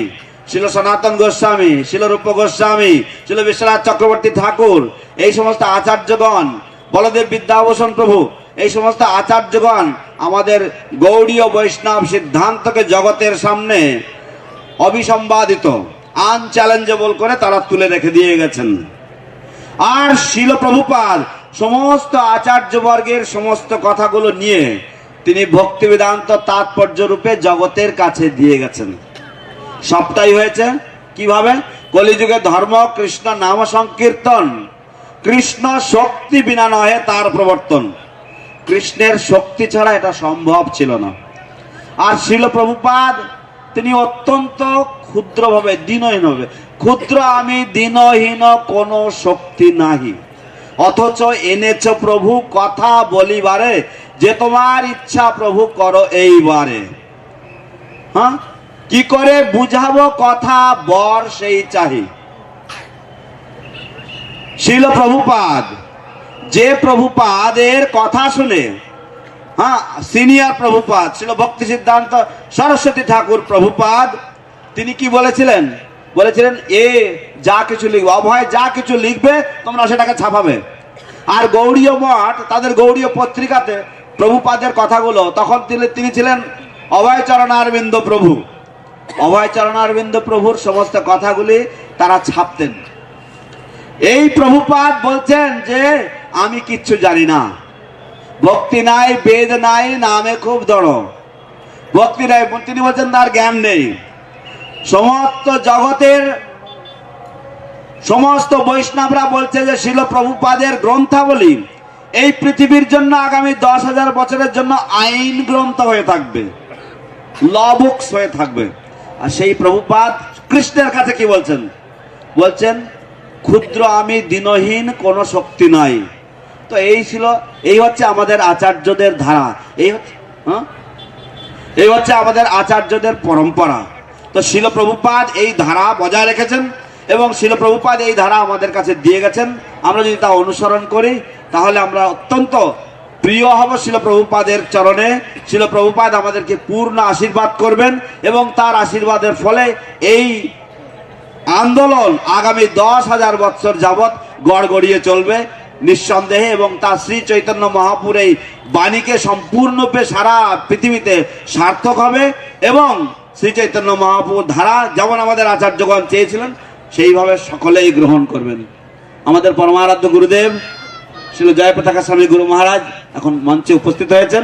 শিল সনাতন গোস্বামী, শিল রূপ গোস্বামী, শিল বিশ্বনাথ চক্রবর্তী ঠাকুর, এই সমস্ত আচার্যগণ, বলদেব বিদ্যাভূষণ প্রভু, এই সমস্ত আচার্যগণ আমাদের গৌড়ীয় বৈষ্ণব সিদ্ধান্তকে জগতের সামনে অবিসম্বাদিত, আনচ্যালেঞ্জেবল করে তারা তুলে রেখে দিয়ে গেছেন। আর শিল প্রভুপাদ সমস্ত আচার্যবর্গের সমস্ত কথাগুলো নিয়ে তিনি ভক্তি বেদান্ত তাৎপর্য রূপে জগতের কাছে দিয়ে গেছেন। সবটাই হয়েছে কিভাবে? কলিযুগে ধর্ম কৃষ্ণ নাম সংকীর্তন, কৃষ্ণ শক্তি বিনা নহে তার প্রবর্তন। কৃষ্ণের শক্তি ছাড়া এটা সম্ভব ছিল না। আর শিল প্রভুপাদ তিনি অত্যন্ত ক্ষুদ্রভাবে, দীনহীন হবে, ক্ষুদ্র আমি দীনহীন কোনো শক্তি নাহি, অথচ এনেছ প্রভু কথা বলিবারে, যে তোমার ইচ্ছা প্রভু করো এইবারে। হ্যাঁ, কি করে বুঝাবো কথা, বর সেই চাহি। শিল প্রভুপাদ, যে প্রভুপাদের কথা শুনে, হ্যাঁ, সিনিয়র প্রভুপাদ ছিল ভক্তি সিদ্ধান্ত সরস্বতী ঠাকুর প্রভুপাদ, তিনি কি বলেছিলেন? বলেছিলেন এ যা কিছু লিখবে, অভয় যা কিছু লিখবে তোমরা সেটাকে ছাপাবে। আর গৌড়ীয় মঠ তাদের গৌড়ীয় পত্রিকাতে প্রভুপাদের কথাগুলো, তখন তিনি ছিলেন অভয় চরণারবিন্দ প্রভু, অভয় চরণারবিন্দ প্রভুর সমস্ত কথাগুলি তারা ছাপতেন। এই প্রভুপাদ বলছেন যে আমি কিচ্ছু জানি না, ভক্তি নাই, বেদ নাই, নামে খুব দড়, ভক্তি নাই। তিনি বলছেন তার জ্ঞান নেই। সমস্ত জগতের সমস্ত বৈষ্ণবরা বলছে যে শিল প্রভুপাদের গ্রন্থাবলী এই পৃথিবীর জন্য আগামী 10,000 বছরের জন্য আইন গ্রন্থ হয়ে থাকবে, ল বুকস হয়ে থাকবে। আর সেই প্রভুপাদ কৃষ্ণের কাছে কি বলছেন? বলছেন ক্ষুদ্র আমি দীনহীন কোনো শক্তি নাই। তো এই হচ্ছে আমাদের আচার্যদের ধারা, এই হচ্ছে আমাদের আচার্যদের পরম্পরা। তো শিল প্রভুপাদ এই ধারা বজায় রেখেছেন, এবং শিল প্রভুপাদ এই ধারা আমাদের কাছে দিয়ে গেছেন। আমরা যদি তা অনুসরণ করি, তাহলে আমরা অত্যন্ত প্রিয় হব শিল প্রভুপাদের চরণে। শিল প্রভুপাদ আমাদেরকে পূর্ণ আশীর্বাদ করবেন, এবং তার আশীর্বাদের ফলে এই আন্দোলন আগামী 10,000 বছর যাবৎ গড়গড়িয়ে চলবে নিঃসন্দেহে, এবং তার শ্রী চৈতন্য মহাপুর এই বাণীকে সম্পূর্ণরূপে সারা পৃথিবীতে সার্থক হবে। এবং শ্রী চৈতন্য মহাপুর ধারা যেমন আমাদের আচার্যগণ চেয়েছিলেন, সেইভাবে সকলেই গ্রহণ করবেন। আমাদের পরমারাধ্য গুরুদেব শ্রী জয়পতাকা স্বামী গুরু মহারাজ এখন মঞ্চে উপস্থিত হয়েছেন।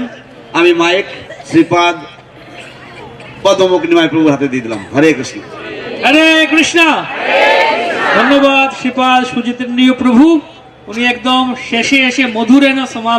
আমি মাইক শ্রীপাদ পদ্মমুকুনিমায় প্রভুর হাতে দিয়ে দিলাম। হরে কৃষ্ণ। হরে কৃষ্ণ। ধন্যবাদ শ্রীপাদ সুজিতেন্দ্রীয় প্রভু। উনি একদম শেষে এসে মধুরেণ সমাপ্ত